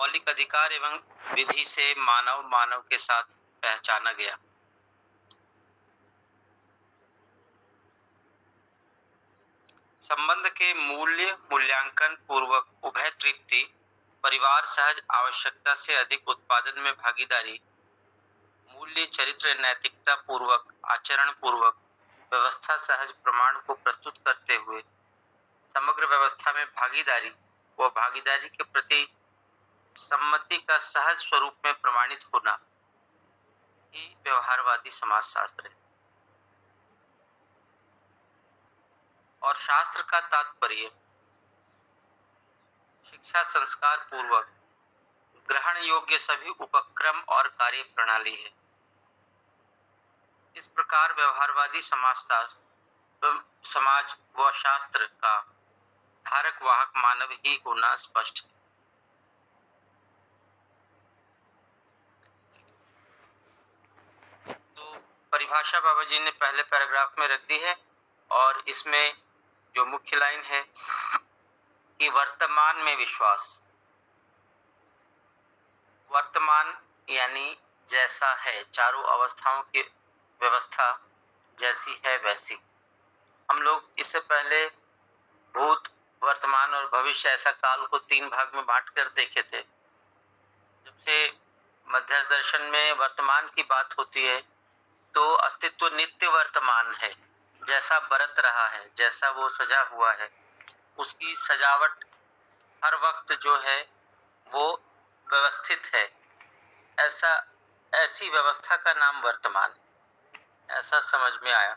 मौलिक अधिकार एवं विधि से मानव मानव के साथ पहचाना गया। संबंध के मूल्य मूल्यांकन पूर्वक उभय तृप्ति, परिवार सहज आवश्यकता से अधिक उत्पादन में भागीदारी, मूल्य चरित्र नैतिकता पूर्वक आचरण पूर्वक व्यवस्था सहज प्रमाण को प्रस्तुत करते हुए समग्र व्यवस्था में भागीदारी व भागीदारी के प्रति सम्मति का सहज स्वरूप में प्रमाणित होना ही व्यवहारवादी समाजशास्त्र है। और शास्त्र का तात्पर्य शिक्षा संस्कार पूर्वक ग्रहण योग्य सभी उपक्रम और कार्य प्रणाली है। इस प्रकार व्यवहारवादी समाजशास्त्र समाज व शास्त्र का धारक वाहक मानव ही होना स्पष्ट है। तो परिभाषा बाबा जी ने पहले पैराग्राफ में रख दी है और इसमें जो मुख्य लाइन है कि वर्तमान में विश्वास, वर्तमान यानी जैसा है, चारों अवस्थाओं की व्यवस्था जैसी है वैसी। हम लोग इससे पहले भूत, वर्तमान और भविष्य ऐसा काल को 3 भाग में बांट कर देखे थे। जब से मध्य दर्शन में वर्तमान की बात होती है तो अस्तित्व नित्य वर्तमान है, जैसा बरत रहा है, जैसा वो सजा हुआ है, उसकी सजावट हर वक्त जो है वो व्यवस्थित है, ऐसी व्यवस्था का नाम वर्तमान है। ऐसा समझ में आया।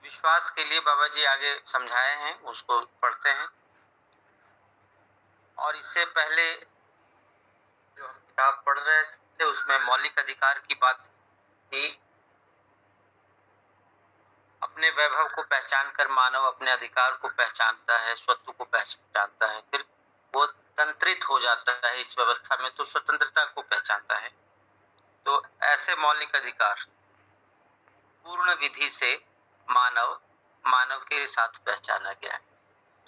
विश्वास के लिए बाबा जी आगे समझाए हैं, उसको पढ़ते हैं। और इससे पहले जो हम किताब पढ़ रहे थे उसमें मौलिक अधिकार की बात थी। अपने वैभव को पहचान कर मानव अपने अधिकार को पहचानता है, स्वत्व को पहचानता है, फिर वो तंत्रित हो जाता है इस व्यवस्था में, तो स्वतंत्रता को पहचानता है। तो ऐसे मौलिक अधिकार पूर्ण विधि से मानव मानव के साथ पहचाना गया है।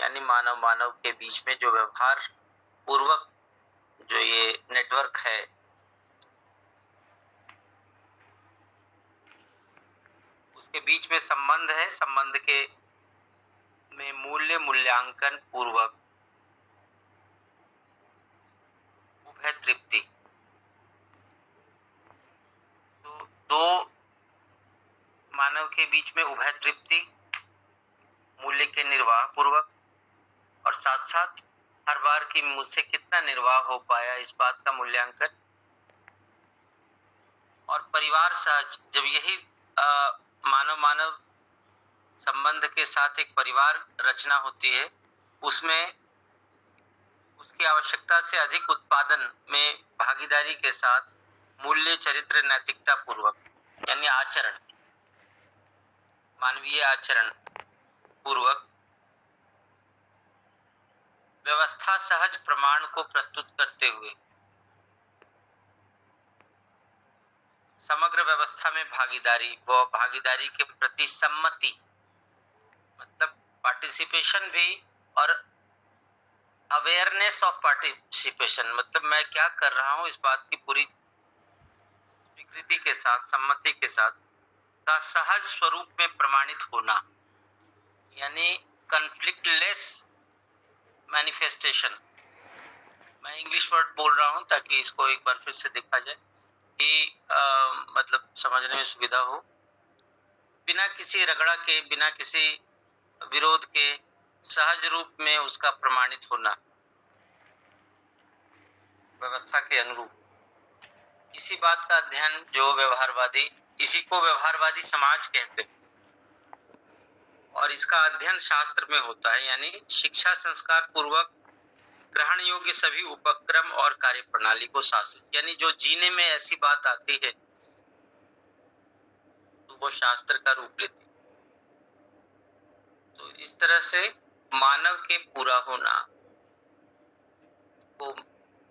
यानी मानव मानव के बीच में जो व्यवहार पूर्वक जो ये नेटवर्क है, उसके बीच में संबंध है। संबंध के में मूल्य मूल्यांकन पूर्वक उभय तृप्ति, तो दो मानव के बीच में उभय तृप्ति, मूल्य के निर्वाह पूर्वक, और साथ साथ हर बार की मुझसे कितना निर्वाह हो पाया इस बात का मूल्यांकन। और परिवार सहज, जब यही मानव मानव संबंध के साथ एक परिवार रचना होती है, उसमें उसकी आवश्यकता से अधिक उत्पादन में भागीदारी के साथ मूल्य चरित्र नैतिकता पूर्वक, यानी आचरण, मानवीय आचरण पूर्वक व्यवस्था सहज प्रमाण को प्रस्तुत करते हुए समग्र व्यवस्था में भागीदारी व भागीदारी के प्रति सम्मति, मतलब पार्टिसिपेशन भी, और अवेयरनेस ऑफ पार्टिसिपेशन, मतलब मैं क्या कर रहा हूं इस बात की पूरी स्वीकृति के साथ, सम्मति के साथ का सहज स्वरूप में प्रमाणित होना, यानी कॉन्फ्लिक्टलेस मैनिफेस्टेशन। मैं इंग्लिश वर्ड बोल रहा हूं ताकि इसको एक बार फिर से देखा जाए कि मतलब समझने में सुविधा हो। बिना किसी रगड़ा के, बिना किसी विरोध के सहज रूप में उसका प्रमाणित होना व्यवस्था के अनुरूप। इसी बात का अध्ययन जो व्यवहारवादी, इसी को व्यवहारवादी समाज कहते हैं, और इसका अध्ययन शास्त्र में होता है। यानी शिक्षा संस्कार पूर्वक ग्रहण योग्य सभी उपक्रम और कार्य प्रणाली को शासित, यानी जो जीने में ऐसी बात आती है तो वो शास्त्र का रूप लेती। तो इस तरह से मानव के पूरा होना को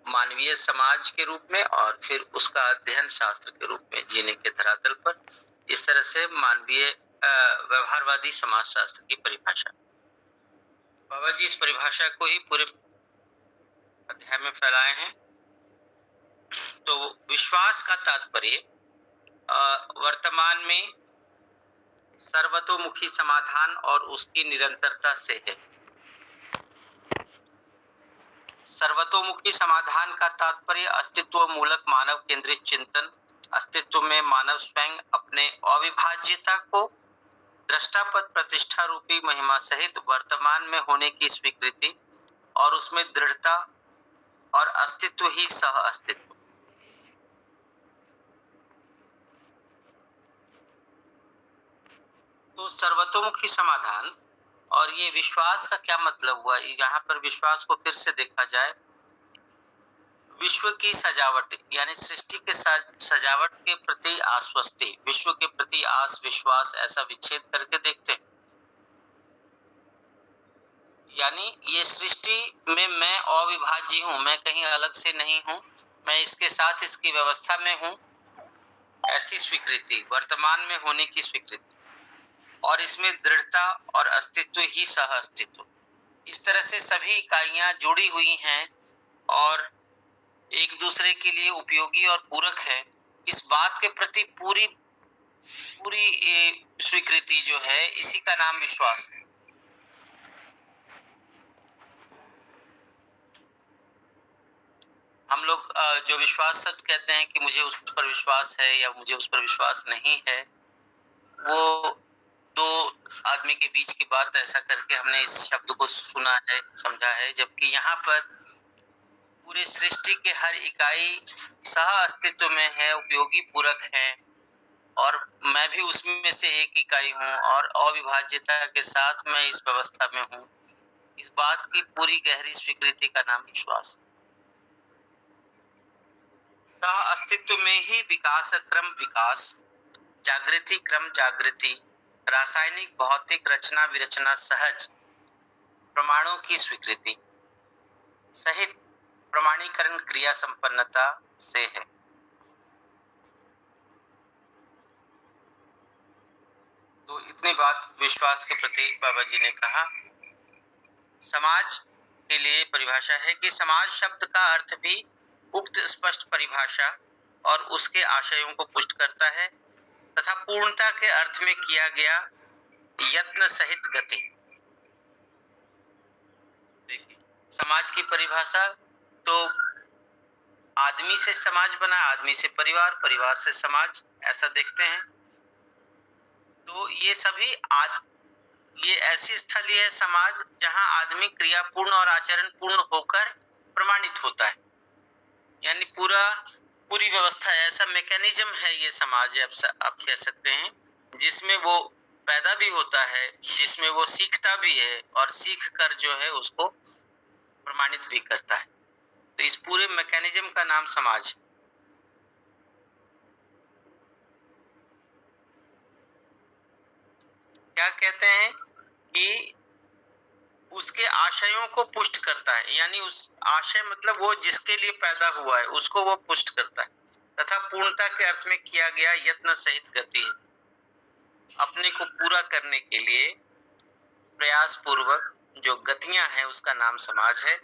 मानवीय समाज के रूप में और फिर उसका अध्ययन शास्त्र के रूप में जीने के धरातल पर, इस तरह से मानवीय व्यवहारवादी समाजशास्त्र की परिभाषा। बाबा जी इस परिभाषा को ही पूरे अध्याय में फैलाए हैं। तो विश्वास का तात्पर्य वर्तमान में सर्वतोमुखी समाधान और उसकी निरंतरता से है। सर्वतोमुखी समाधान का तात्पर्य अस्तित्व मूलक मानव केंद्रित चिंतन, अस्तित्व में मानव स्वयं अपने अविभाज्यता को दृष्टापद प्रतिष्ठा रूपी महिमा सहित वर्तमान में होने की स्वीकृति और उसमें दृढ़ता और अस्तित्व ही सह अस्तित्व। तो सर्वतोमुखी समाधान और ये विश्वास का क्या मतलब हुआ? यहाँ पर विश्वास को फिर से देखा जाए, विश्व की सजावट यानी सृष्टि के सजावट के प्रति आश्वस्ति, विश्व के प्रति आस विश्वास, ऐसा विच्छेद करके देखते हैं। यानी ये सृष्टि में मैं अविभाज्य हूँ, मैं कहीं अलग से नहीं हूँ, मैं इसके साथ इसकी व्यवस्था में हूँ, ऐसी स्वीकृति, वर्तमान में होने की स्वीकृति और इसमें दृढ़ता और अस्तित्व ही सह अस्तित्व। इस तरह से सभी इकाइयां जुड़ी हुई हैं और एक दूसरे के लिए उपयोगी और पूरक है। इस बात के प्रति पूरी स्वीकृति जो है, इसी का नाम विश्वास है। हम लोग जो विश्वास शब्द कहते हैं कि मुझे उस पर विश्वास है या मुझे उस पर विश्वास नहीं है, वो दो आदमी के बीच की बात ऐसा करके हमने इस शब्द को सुना है, समझा है, जबकि यहाँ पर पूरी सृष्टि के हर इकाई सह अस्तित्व में है, उपयोगी पूरक है और मैं भी उसमें से एक इकाई हूँ और अविभाज्यता के साथ मैं इस व्यवस्था में हूँ। इस बात की पूरी गहरी स्वीकृति का नाम विश्वास है। सह अस्तित्व में ही विकास क्रम विकास, जागृति क्रम जागृति, रासायनिक भौतिक रचना विरचना सहज प्रमाणों की स्वीकृति सहित प्रमाणीकरण क्रिया संपन्नता से है। तो इतनी बात विश्वास के प्रति बाबा जी ने कहा। समाज के लिए परिभाषा है कि समाज शब्द का अर्थ भी उक्त स्पष्ट परिभाषा और उसके आशयों को पुष्ट करता है तथा पूर्णता के अर्थ में किया गया यत्न सहित गति। देखिए, समाज की परिभाषा तो आदमी से समाज बना, आदमी से परिवार, परिवार से समाज, ऐसा देखते हैं। तो ये सभी ये ऐसी स्थली है समाज जहां आदमी क्रियापूर्ण और आचरण पूर्ण होकर प्रमाणित होता है। यानी पूरी व्यवस्था ऐसा मैकेनिज्म है ये समाज, आप कह सकते हैं, जिसमें वो पैदा भी होता है, जिसमें वो सीखता भी है और सीख कर जो है उसको प्रमाणित भी करता है। तो इस पूरे मैकेनिज्म का नाम समाज। क्या कहते हैं कि उसके आशयों को पुष्ट करता है, यानी उस आशय मतलब वो जिसके लिए पैदा हुआ है उसको वो पुष्ट करता है तथा पूर्णता के अर्थ में किया गया यत्न सहित गति, अपने को पूरा करने के लिए प्रयास पूर्वक जो गतियां हैं उसका नाम समाज है।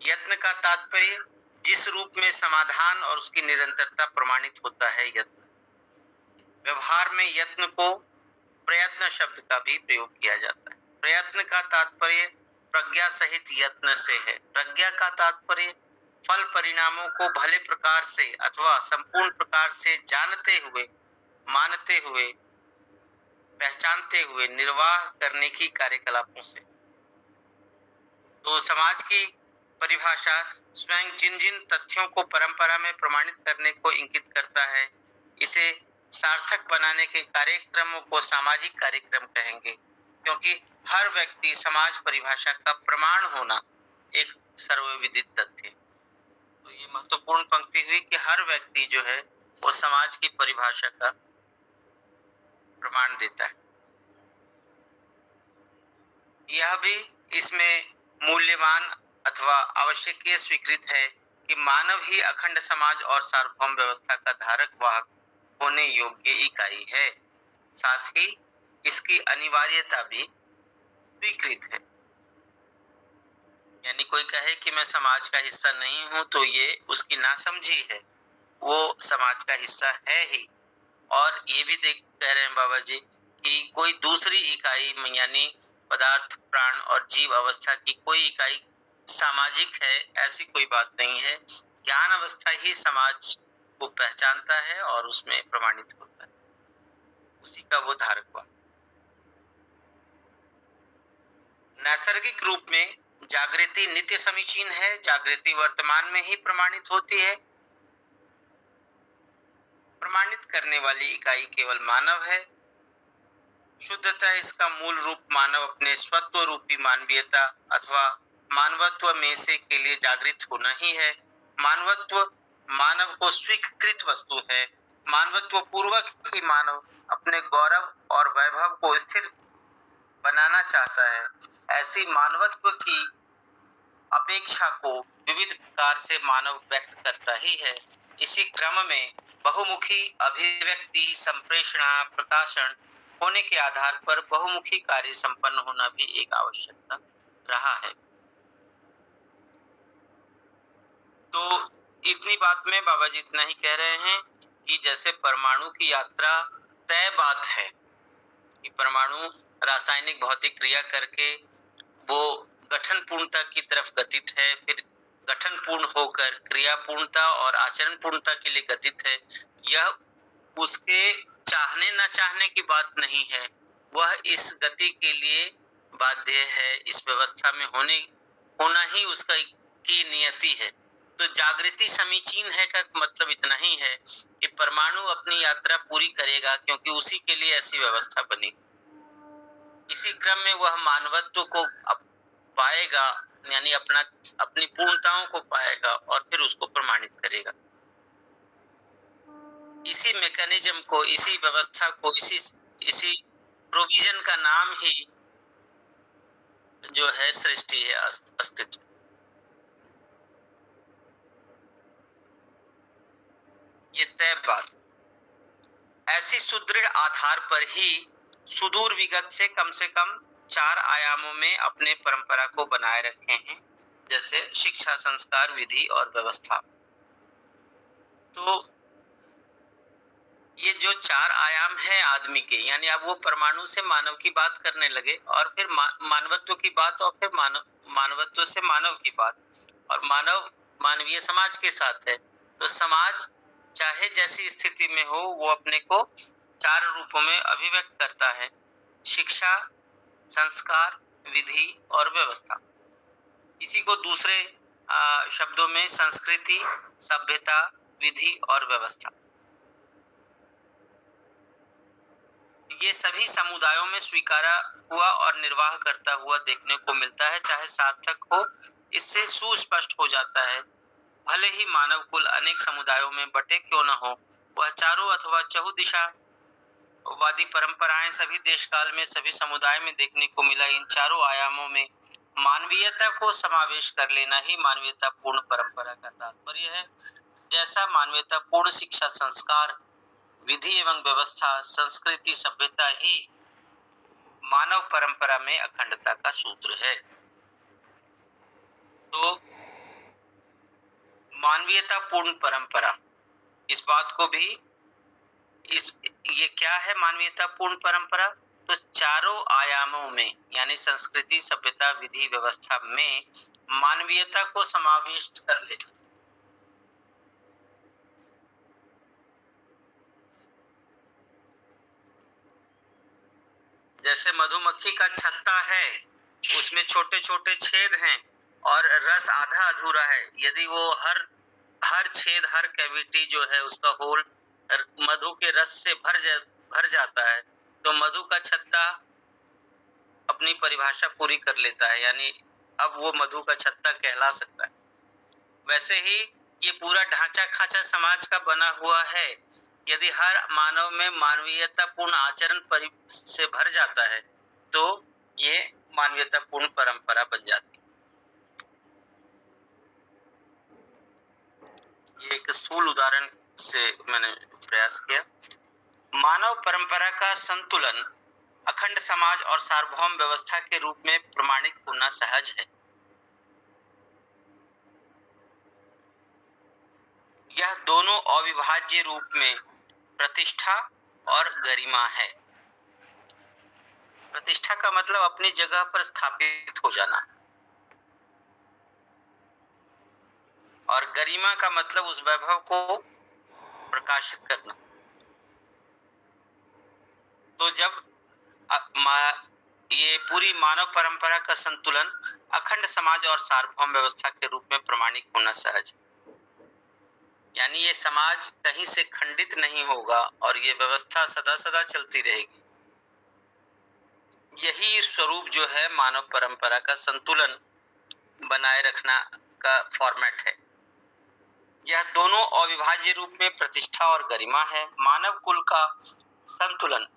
यत्न का तात्पर्य जिस रूप में समाधान और उसकी निरंतरता प्रमाणित होता है यत्न। व्यवहार में यत्न को प्रयत्न शब्द का भी प्रयोग किया जाता है। प्रयत्न का तात्पर्य प्रज्ञा सहित यत्न से है। प्रज्ञा का तात्पर्य फल परिणामों को भले प्रकार से अथवा संपूर्ण प्रकार से जानते हुए, मानते हुए, पहचानते हुए निर्वाह करने की कार्यकलापों से। तो समाज की परिभाषा स्वयं जिन जिन तथ्यों को परंपरा में प्रमाणित करने को इंगित करता है, इसे सार्थक बनाने के कार्यक्रमों को सामाजिक कार्यक्रम कहेंगे, क्योंकि हर व्यक्ति समाज परिभाषा का प्रमाण होना एक सर्वविदित तथ्य है। तो ये महत्वपूर्ण पंक्ति हुई कि हर व्यक्ति जो है वो समाज की परिभाषा का प्रमाण देता है। यह भी इसमें मूल्यवान अथवा आवश्यकीय स्वीकृत है कि मानव ही अखंड समाज और सार्वभौम व्यवस्था का धारक वाहक होने योग्य इकाई है। साथ ही इसकी अनिवार्यता भी स्वीकृत है। यानी कोई कहे कि मैं समाज का हिस्सा नहीं हूं तो ये उसकी नासमझी है। वो समाज का हिस्सा है ही। और ये भी देख कह रहे हैं बाबा जी कि कोई दूसरी इकाई यानी पदार्थ, प्राण और जीव अवस्था की कोई इकाई सामाजिक है, ऐसी कोई बात नहीं है। ज्ञान अवस्था ही समाज को पहचानता है और उसमें प्रमाणित होता है, उसी का वो धारक हुआ। नैसर्गिक रूप में जागृति नित्य समीचीन है। जागृति वर्तमान में ही प्रमाणित होती है। प्रमाणित करने वाली इकाई केवल मानव है। शुद्धतः इसका मूल रूप मानव अपने स्वत्व रूपी मानवीयता अथवा मानवत्व में से के लिए जागृत होना ही है। मानवत्व मानव को स्वीकृत वस्तु है। मानवत्व पूर्वक ही मानव अपने गौरव और वैभव को स्थिर बनाना चाहता है। ऐसी मानवत्व की अपेक्षा को विविध प्रकार से मानव व्यक्त करता ही है। इसी क्रम में बहुमुखी अभिव्यक्ति, संप्रेषणा, प्रकाशन होने के आधार पर बहुमुखी कार्य संपन्न होना भी एक आवश्यकता रहा है। तो इतनी बात में बाबा जी इतना ही कह रहे हैं कि जैसे परमाणु की यात्रा तय बात है कि परमाणु रासायनिक भौतिक क्रिया करके वो गठन पूर्णता की तरफ गतित है, फिर गठन पूर्ण होकर क्रिया पूर्णता और आचरण पूर्णता के लिए गतित है। यह उसके चाहने न चाहने की बात नहीं है, वह इस गति के लिए बाध्य है। इस व्यवस्था में होना ही उसका की नियति है। तो जागृति समीचीन है का मतलब इतना ही है कि परमाणु अपनी यात्रा पूरी करेगा, क्योंकि उसी के लिए ऐसी व्यवस्था बनी। इसी क्रम में वह मानवत्व को पाएगा, यानी अपनी पूर्णताओं को पाएगा और फिर उसको प्रमाणित करेगा। इसी मैकेनिज्म को, इसी व्यवस्था को, इसी प्रोविजन का नाम ही जो है सृष्टि है, अस्तित्व। ये तय बात। ऐसी सुदृढ़ आधार पर ही सुदूर विगत से कम 4 आयामों में अपने परंपरा को बनाए रखे हैं, जैसे शिक्षा, संस्कार, विधि और व्यवस्था। तो ये जो 4 आयाम है आदमी के, यानी अब वो परमाणु से मानव की बात करने लगे और फिर मानवत्व की बात और फिर मानवत्व से मानव की बात, और मानव मानवीय समाज के साथ है। तो समाज चाहे जैसी स्थिति में हो वो अपने को 4 रूपों में अभिव्यक्त करता है: शिक्षा, संस्कार, विधि और व्यवस्था। इसी को दूसरे शब्दों में संस्कृति, सभ्यता, विधि और व्यवस्था, ये सभी समुदायों में स्वीकारा हुआ और निर्वाह करता हुआ देखने को मिलता है, चाहे सार्थक हो। इससे सुस्पष्ट हो जाता है, भले ही मानव कुल अनेक समुदायों में बटे क्यों न हो, वह चारों अथवा चहुदिशा वादी परंपराएं सभी देश काल में, सभी समुदाय में देखने को मिला। इन चारों आयामों में मानवीयता को समावेश कर लेना ही मानवीयता पूर्ण परंपरा का तात्पर्य है। जैसा मानवीयता पूर्ण शिक्षा, संस्कार, विधि एवं व्यवस्था, संस्कृति, सभ्यता ही मानव परंपरा में अखंडता का सूत्र है। तो मानवीयता पूर्ण परंपरा, इस बात को भी ये क्या है मानवीयता पूर्ण परंपरा? तो चारों आयामों में, यानी संस्कृति, सभ्यता, विधि, व्यवस्था में मानवीयता को समाविष्ट कर ले। जैसे मधुमक्खी का छत्ता है, उसमें छोटे छोटे छेद हैं और रस आधा अधूरा है। यदि वो हर छेद, हर कैविटी जो है उसका होल मधु के रस से भर जाता है, तो मधु का छत्ता अपनी परिभाषा पूरी कर लेता है, यानी अब वो मधु का छत्ता कहला सकता है। वैसे ही ये पूरा ढांचा खांचा समाज का बना हुआ है। यदि हर मानव में मानवीयता पूर्ण आचरण से भर जाता है तो ये मानवीयता पूर्ण परंपरा बन जाती है। ये एक स्थूल उदाहरण से मैंने प्रयास किया। मानव परंपरा का संतुलन अखंड समाज और सार्वभौम व्यवस्था के रूप में प्रमाणित होना सहज है। यह दोनों अविभाज्य रूप में प्रतिष्ठा और गरिमा है। प्रतिष्ठा का मतलब अपनी जगह पर स्थापित हो जाना, और गरिमा का मतलब उस वैभव को प्रकाशित करना। तो जब ये पूरी मानव परंपरा का संतुलन अखंड समाज और सार्वभौम व्यवस्था के रूप में प्रमाणित होना सहज, यानी ये समाज कहीं से खंडित नहीं होगा और ये व्यवस्था सदा सदा चलती रहेगी। यही स्वरूप जो है मानव परंपरा का संतुलन बनाए रखना का फॉर्मेट है। यह दोनों अविभाज्य रूप में प्रतिष्ठा और गरिमा है। मानव कुल का संतुलन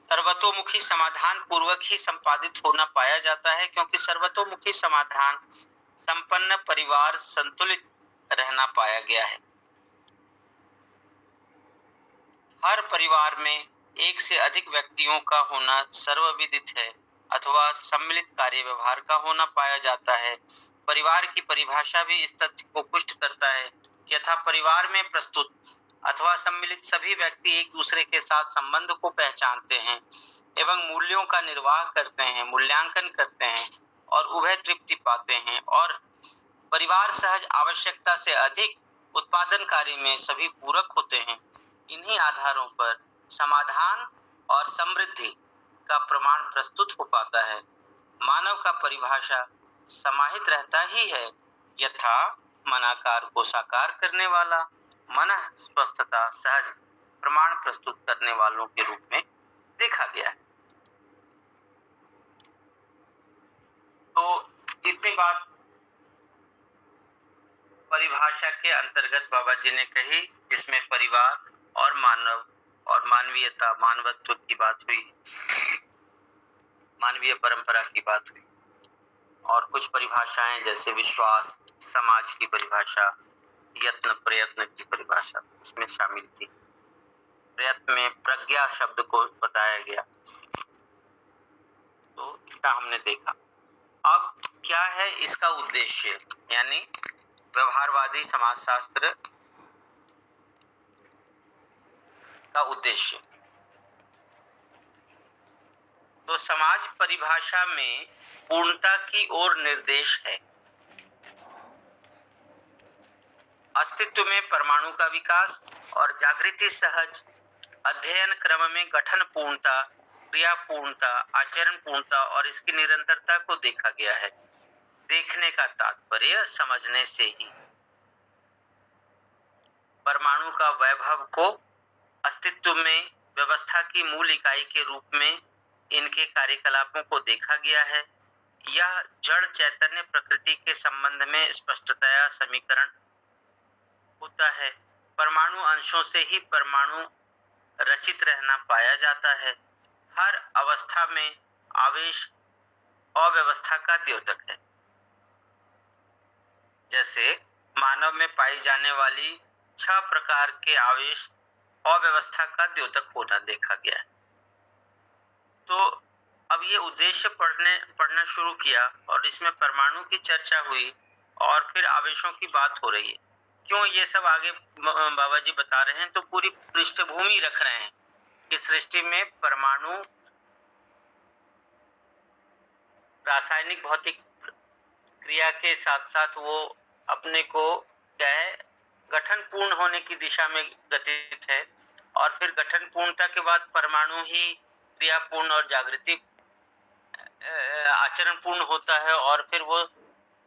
सर्वतोमुखी समाधान पूर्वक ही संपादित होना पाया जाता है, क्योंकि सर्वतोमुखी समाधान संपन्न परिवार संतुलित रहना पाया गया है। हर परिवार में एक से अधिक व्यक्तियों का होना सर्वविदित है अथवा सम्मिलित कार्य व्यवहार का होना पाया जाता है। परिवार की परिभाषा भी इस तथ्य को पुष्ट करता है कि यथा परिवार में प्रस्तुत अथवा सम्मिलित सभी व्यक्ति एक दूसरे के साथ संबंध को पहचानते हैं एवं मूल्यों का निर्वाह करते हैं, मूल्यांकन करते हैं और उभय तृप्ति पाते हैं, और परिवार सहज आवश्यकता से अधिक उत्पादन कार्य में सभी पूरक होते हैं। इन्हीं आधारों पर समाधान और समृद्धि का प्रमाण प्रस्तुत हो पाता है। मानव का परिभाषा समाहित रहता ही है, यथा मनाकार को साकार करने वाला, मन स्वस्थता सहज प्रमाण प्रस्तुत करने वालों के रूप में देखा गया है। तो इतनी बात परिभाषा के अंतर्गत बाबा जी ने कही, जिसमें परिवार और मानव और मानवीयता, मानवत्व की बात हुई, मानवीय परंपरा की बात हुई, और कुछ परिभाषाएं जैसे विश्वास, समाज की परिभाषा, यत्न प्रयत्न की परिभाषा इसमें शामिल थी। प्रयत्न में प्रज्ञा शब्द को बताया गया। तो इतना हमने देखा। अब क्या है इसका उद्देश्य, यानी व्यवहारवादी समाजशास्त्र का उद्देश्य। तो समाज परिभाषा में पूर्णता की ओर निर्देश है। अस्तित्व में परमाणु का विकास और जागृति सहज अध्ययन क्रम में गठन पूर्णता, क्रिया पूर्णता, आचरण पूर्णता और इसकी निरंतरता को देखा गया है। देखने का तात्पर्य समझने से ही। परमाणु का वैभव को अस्तित्व में व्यवस्था की मूल इकाई के रूप में इनके कार्यकलापों को देखा गया है। यह जड़ चैतन्य प्रकृति के संबंध में स्पष्टतया समीकरण होता है। परमाणु अंशों से ही परमाणु रचित रहना पाया जाता है। हर अवस्था में आवेश अव्यवस्था का द्योतक है। जैसे मानव में पाई जाने वाली 6 प्रकार के आवेश अव्यवस्था का द्योतक होना देखा गया है। तो अब ये उद्देश्य पढ़ना शुरू किया और इसमें परमाणु की चर्चा हुई और फिर आवेशों की बात हो रही है। क्यों ये सब आगे बाबा जी बता रहे हैं, तो पूरी पृष्ठभूमि रख रहे हैं कि सृष्टि में परमाणु रासायनिक भौतिक क्रिया के साथ साथ वो अपने को क्या है, गठन पूर्ण होने की दिशा में गतित है, और फिर गठन पूर्णता के बाद परमाणु ही क्रिया पूर्ण और जागृति आचरण पूर्ण होता है, और फिर वो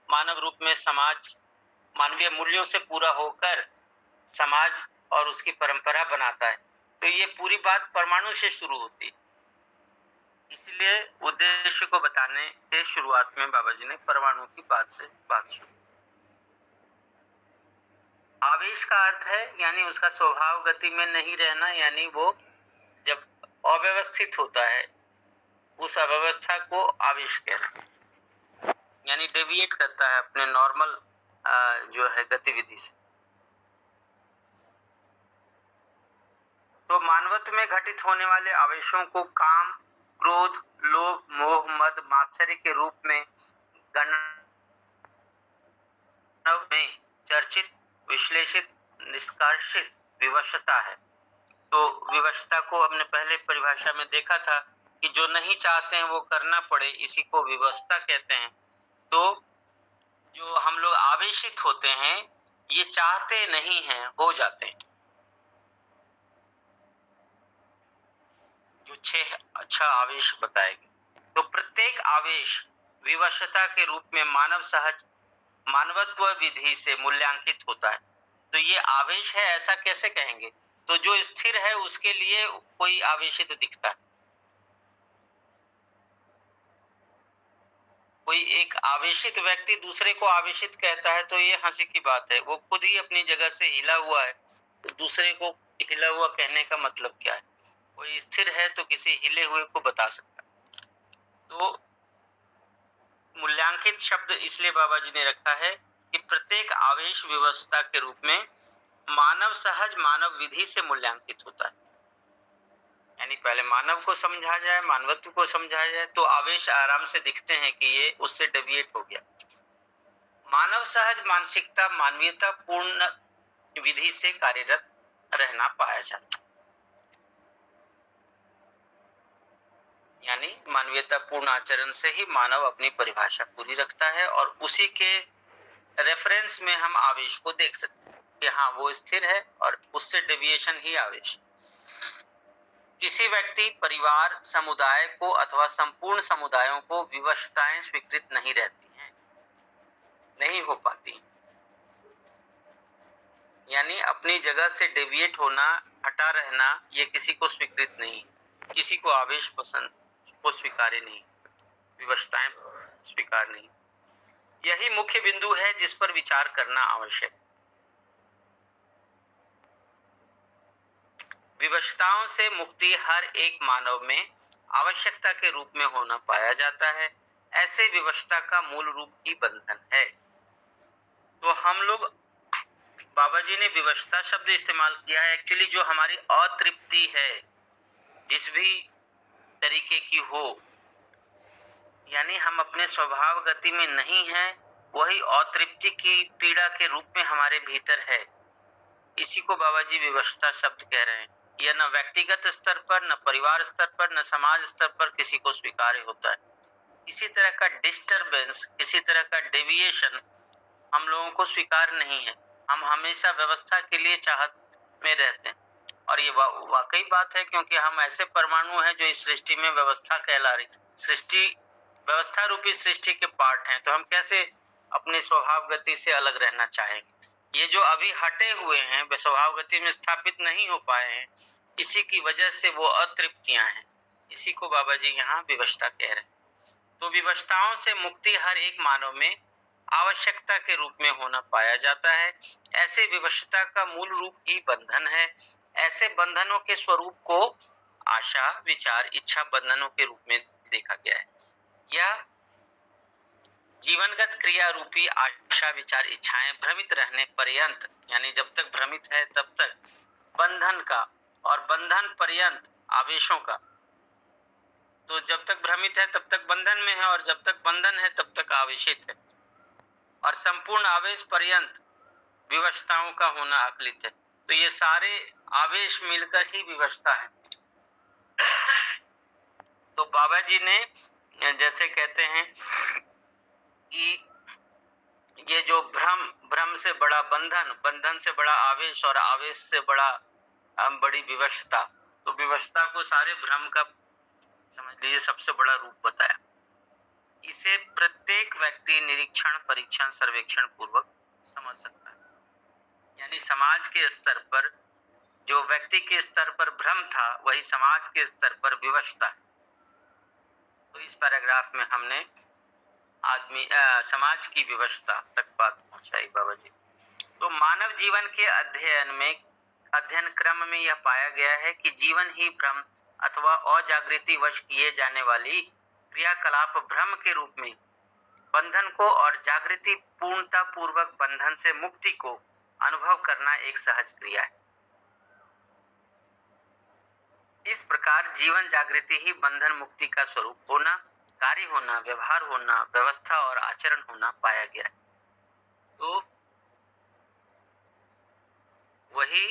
मानव रूप में समाज मानवीय मूल्यों से पूरा होकर समाज और उसकी परंपरा बनाता है। तो ये पूरी बात परमाणु से शुरू होती है। इसलिए उद्देश्य को बताने के शुरुआत में बाबा जी ने परमाणु की बात से बात शुरू। आवेश का अर्थ है यानी उसका स्वभाव गति में नहीं रहना, यानी वो जब अव्यवस्थित होता है उस अव्यवस्था को आवेश कहते हैं, यानी डेविएट करता है अपने नॉर्मल जो है गतिविधि से। तो मानवत्व में घटित होने वाले आवेशों को काम, क्रोध, लोभ, मोह, मद, मात्सर्य के रूप में गणना में चर्चित, विश्लेषित, निष्कर्षित विवशता है। तो विवशता को हमने पहले परिभाषा में देखा था कि जो नहीं चाहते हैं वो करना पड़े, इसी को विवशता कहते हैं। तो जो हम लोग आवेशित होते हैं, ये चाहते नहीं हैं, हो जाते हैं। जो छह आवेश बताए गए। तो प्रत्येक आवेश विवशता के रूप में मानवत्व विधि से मूल्यांकित होता है। तो ये आवेश है ऐसा कैसे कहेंगे? तो जो स्थिर है उसके लिए कोई आवेशित दिखता है। कोई एक आवेशित व्यक्ति दूसरे को आवेशित कहता है तो ये हंसी की बात है। वो खुद ही अपनी जगह से हिला हुआ है, तो दूसरे को हिला हुआ कहने का मतलब क्या है? कोई स्थिर है तो किसी हिले हुए को बता सकता है। तो मूल्यांकित शब्द इसलिए बाबा जी ने रखा है कि प्रत्येक आवेश व्यवस्था के रूप में मानव सहज मानव विधि से मूल्यांकित होता है। यानी पहले मानव को समझा जाए, मानवत्व को समझाया जाए, तो आवेश आराम से दिखते हैं कि ये उससे डेविएट हो गया। मानव सहज मानसिकता मानवीयता पूर्ण विधि से कार्यरत रहना पाया जाता है। यानी मानवीयता पूर्ण आचरण से ही मानव अपनी परिभाषा पूरी रखता है, और उसी के रेफरेंस में हम आवेश को देख सकते हैं कि हाँ वो स्थिर है और उससे डेविएशन ही आवेश। किसी व्यक्ति, परिवार, समुदाय को अथवा संपूर्ण समुदायों को विवशताएं स्वीकृत नहीं रहती हैं, नहीं हो पाती। यानी अपनी जगह से डेविएट होना, हटा रहना, ये किसी को स्वीकृत नहीं, किसी को आवेश पसंद को स्वीकार्य नहीं, विवशताएं स्वीकार नहीं। यही मुख्य बिंदु है जिस पर विचार करना आवश्यक। विवशताओं से मुक्ति हर एक मानव में आवश्यकता के रूप में होना पाया जाता है। ऐसे विवशता का मूल रूप ही बंधन है। तो हम लोग, बाबा जी ने विवशता शब्द इस्तेमाल किया है, एक्चुअली जो हमारी अतृप्ति है जिस भी तरीके की हो, यानी हम अपने स्वभाव गति में नहीं हैं, वही अतृप्ति की पीड़ा के रूप में हमारे भीतर है। इसी को बाबा जी विवशता शब्द कह रहे हैं। यह न व्यक्तिगत स्तर पर, न परिवार स्तर पर, न समाज स्तर पर किसी को स्वीकार्य होता है। किसी तरह का डिस्टरबेंस, किसी तरह का डेविएशन हम लोगों को स्वीकार नहीं है। हम हमेशा व्यवस्था के लिए चाहत में रहते हैं, और ये वाकई बात है, क्योंकि हम ऐसे परमाणु हैं जो इस सृष्टि में व्यवस्था कहला रही। सृष्टि, व्यवस्था रूपी सृष्टि के पार्ट हैं, तो हम कैसे अपने स्वभाव गति से अलग रहना चाहेंगे? ये जो अभी हटे हुए हैं, वे स्वभाव गति में स्थापित नहीं हो पाए हैं, इसी की वजह से वो अतृप्तियां हैं। इसी को बाबा जी यहाँ विवशता कह रहे हैं। तो विवशताओं से मुक्ति हर एक मानव में आवश्यकता के रूप में होना पाया जाता है। ऐसे विवशता का मूल रूप ही बंधन है। ऐसे बंधनों के स्वरूप को आशा, विचार, इच्छा बंधनों के रूप में देखा गया है। यह जीवनगत क्रिया रूपी आशा, विचार, इच्छाएं भ्रमित रहने पर्यंत, यानी जब तक भ्रमित है तब तक बंधन का, और बंधन पर्यंत आवेशों का। तो जब तक भ्रमित है तब तक बंधन में है, और जब तक बंधन है तब तक आवेशित है, और संपूर्ण आवेश पर्यंत विवशताओं का होना आकलित है। तो ये सारे आवेश मिलकर ही विवशता है। तो बाबा जी ने जैसे कहते हैं कि ये जो भ्रम से बड़ा बंधन, बंधन से बड़ा आवेश, और आवेश से बड़ी विवशता, तो विवशता को सारे भ्रम का समझ लीजिए सबसे बड़ा रूप बताया। इसे प्रत्येक व्यक्ति निरीक्षण, परीक्षण, सर्वेक्षण पूर्वक समझ सकता है। यानी समाज के स्तर पर जो व्यक्ति के स्तर पर भ्रम था, वही समाज के स्तर पर विवशता है। तो इस पैराग्राफ में हमने समाज की विवशता तक बात पहुंचाई बाबा जी। तो मानव जीवन के अध्ययन क्रम में यह पाया गया है कि जीवन ही भ्रम अथवा अजागृति वश किए जाने वाली क्रियाकलाप भ्रम के रूप में बंधन को और जागृति पूर्णता पूर्वक बंधन से मुक्ति को अनुभव करना एक सहज क्रिया है। इस प्रकार जीवन जागृति ही बंधन मुक्ति का स्वरूप होना, कार्य होना, व्यवहार होना, व्यवस्था और आचरण होना पाया गया है। तो वही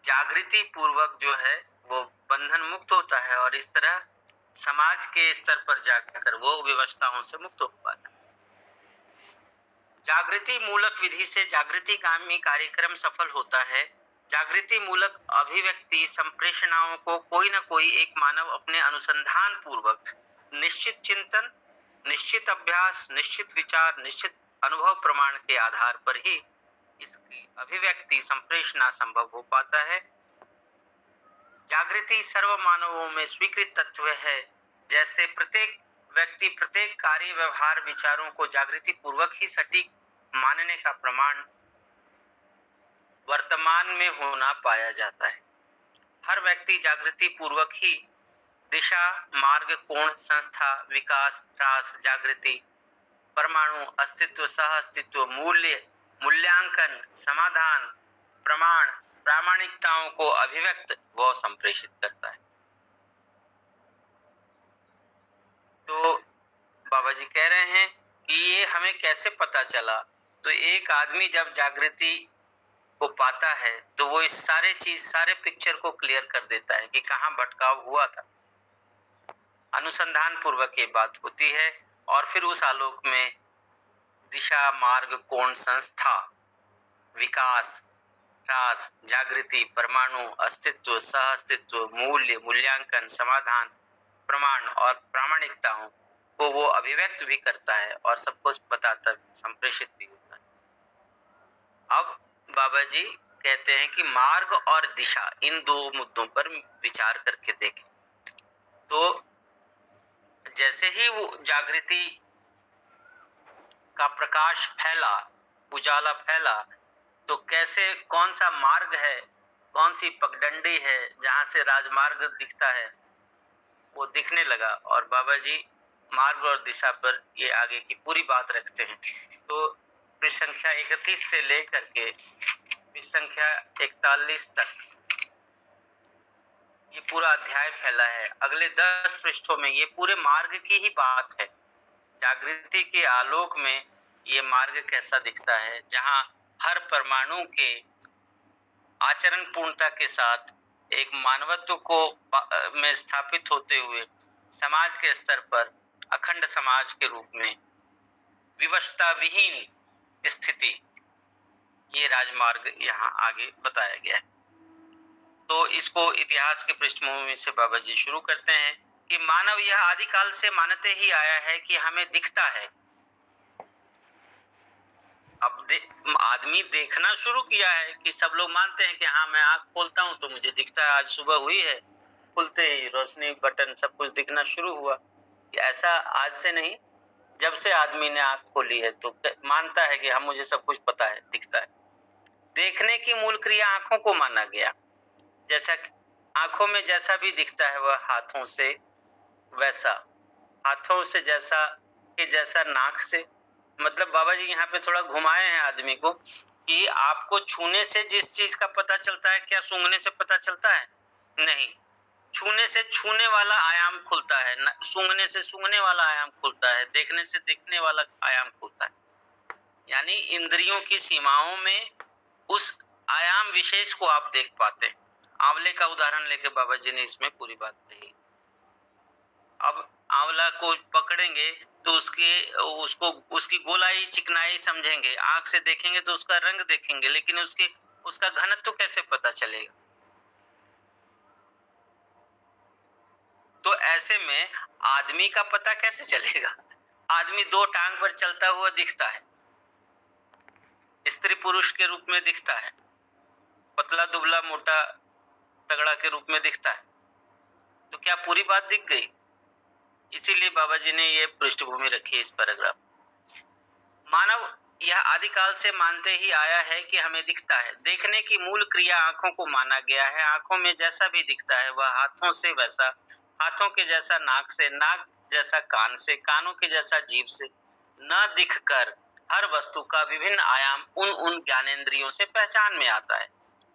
जागृति पूर्वक जो है वो बंधन मुक्त होता है और इस तरह समाज के स्तर पर जाकर वो व्यवस्थाओं से मुक्त हो पाता है। जागृति मूलक विधि से जागृतिगामी कार्यक्रम सफल होता है। जागृति मूलक अभिव्यक्ति संप्रेषणाओं को कोई न कोई एक मानव अपने अनुसंधान पूर्वक निश्चित चिंतन, निश्चित अभ्यास, निश्चित विचार, निश्चित अनुभव प्रमाण के आधार पर ही इसकी अभिव्यक्ति संप्रेषणा संभव हो पाता है। जागृति सर्व मानवों में स्वीकृत तत्व है। जैसे प्रत्येक व्यक्ति प्रत्येक कार्य, व्यवहार, विचारों को जागृति पूर्वक ही सटीक मानने का प्रमाण वर्तमान में होना पाया जाता है। हर व्यक्ति जागृति पूर्वक ही दिशा, मार्ग, कोण, संस्था, विकास, ह्रास, जागृति, परमाणु, अस्तित्व, सह अस्तित्व, मूल्य, मूल्यांकन, समाधान, प्रमाण, प्रामाणिकताओं को अभिव्यक्त व संप्रेषित करता है। तो बाबा जी कह रहे हैं कि ये हमें कैसे पता चला। तो एक आदमी जब जागृति को पाता है तो वो इस सारे पिक्चर को क्लियर कर देता है कि कहाँ भटकाव हुआ था। अनुसंधान पूर्वक ये बात होती है और फिर उस आलोक में दिशा, मार्ग, कोण, संस्था, विकास, ह्रास, जागृति, परमाणु, अस्तित्व, सह अस्तित्व, मूल्य, मूल्यांकन, समाधान, प्रमाण और प्रामाणिकताओं को वो अभिव्यक्त भी करता है और सबको बताता, संप्रेषित भी होता है। अब बाबा जी कहते हैं कि मार्ग और दिशा, इन दो मुद्दों पर विचार करके देखें। तो जैसे ही वो जागृति का प्रकाश फैला, उजाला फैला, तो कैसे कौन सा मार्ग है, कौन सी पगडंडी है जहां से राजमार्ग दिखता है, वो दिखने लगा। और बाबा जी मार्ग और दिशा पर ये आगे की पूरी बात रखते हैं। तो पृष्ठ संख्या 31 से लेकर के पृष्ठ संख्या 41 तक ये पूरा अध्याय फैला है। अगले 10 पृष्ठों में ये पूरे मार्ग की ही बात है। जागृति के आलोक में ये मार्ग कैसा दिखता है, जहां हर परमाणु के आचरण पूर्णता के साथ एक मानवत्व को में स्थापित होते हुए समाज के स्तर पर अखंड समाज के रूप में विवशता विहीन स्थिति, ये राजमार्ग यहाँ आगे बताया गया है। तो इसको इतिहास के पृष्ठभूमि से बाबा जी शुरू करते हैं कि मानव यह आदिकाल से मानते ही आया है कि हमें दिखता है। अब आदमी देखना शुरू किया है कि सब लोग मानते हैं कि हाँ, मैं आंख खोलता हूँ तो मुझे दिखता है। आज सुबह हुई है, खुलते ही रोशनी, बटन, सब कुछ दिखना शुरू हुआ। ऐसा आज से नहीं, जब से आदमी ने आंख खोली है तो मानता है कि हाँ, मुझे सब कुछ पता है, दिखता है। देखने की मूल क्रिया आंखों को माना गया। जैसा आंखों में जैसा भी दिखता है वह हाथों से वैसा, हाथों से जैसा के जैसा नाक से। मतलब बाबा जी यहाँ पे थोड़ा घुमाए हैं आदमी को कि आपको छूने से जिस चीज का पता चलता है, क्या सूंघने से पता चलता है? नहीं, छूने से छूने वाला आयाम खुलता है, सूंघने से सूंघने वाला आयाम खुलता है, देखने से देखने वाला आयाम खुलता है। यानी इंद्रियों की सीमाओं में उस आयाम विशेष को आप देख पाते हैं। आंवले का उदाहरण लेके बाबा जी ने इसमें पूरी बात कही। अब आंवला को पकड़ेंगे तो उसकी गोलाई, चिकनाई समझेंगे, आंख से देखेंगे तो उसका रंग देखेंगे, लेकिन उसका घनत्व कैसे पता चलेगा? तो ऐसे में आदमी का पता कैसे चलेगा? आदमी दो टांग पर चलता हुआ दिखता है, स्त्री पुरुष के रूप में दिखता है, पतला दुबला मोटा तगड़ा के रूप में दिखता है। तो क्या पूरी बात दिख गई? इसीलिए बाबा जी ने ये पृष्ठभूमि रखी इस पैराग्राफ। मानव यह आदिकाल से मानते ही आया है कि हमें दिखता है। देखने की मूल क्रिया आंखों को माना गया है। आंखों में जैसा भी दिखता है वह हाथों से वैसा, हाथों के जैसा नाक से, नाक जैसा कान से, कानों के जैसा जीभ से, न दिखकर हर वस्तु का विभिन्न आयाम उन उन ज्ञानेंद्रियों से पहचान में आता है।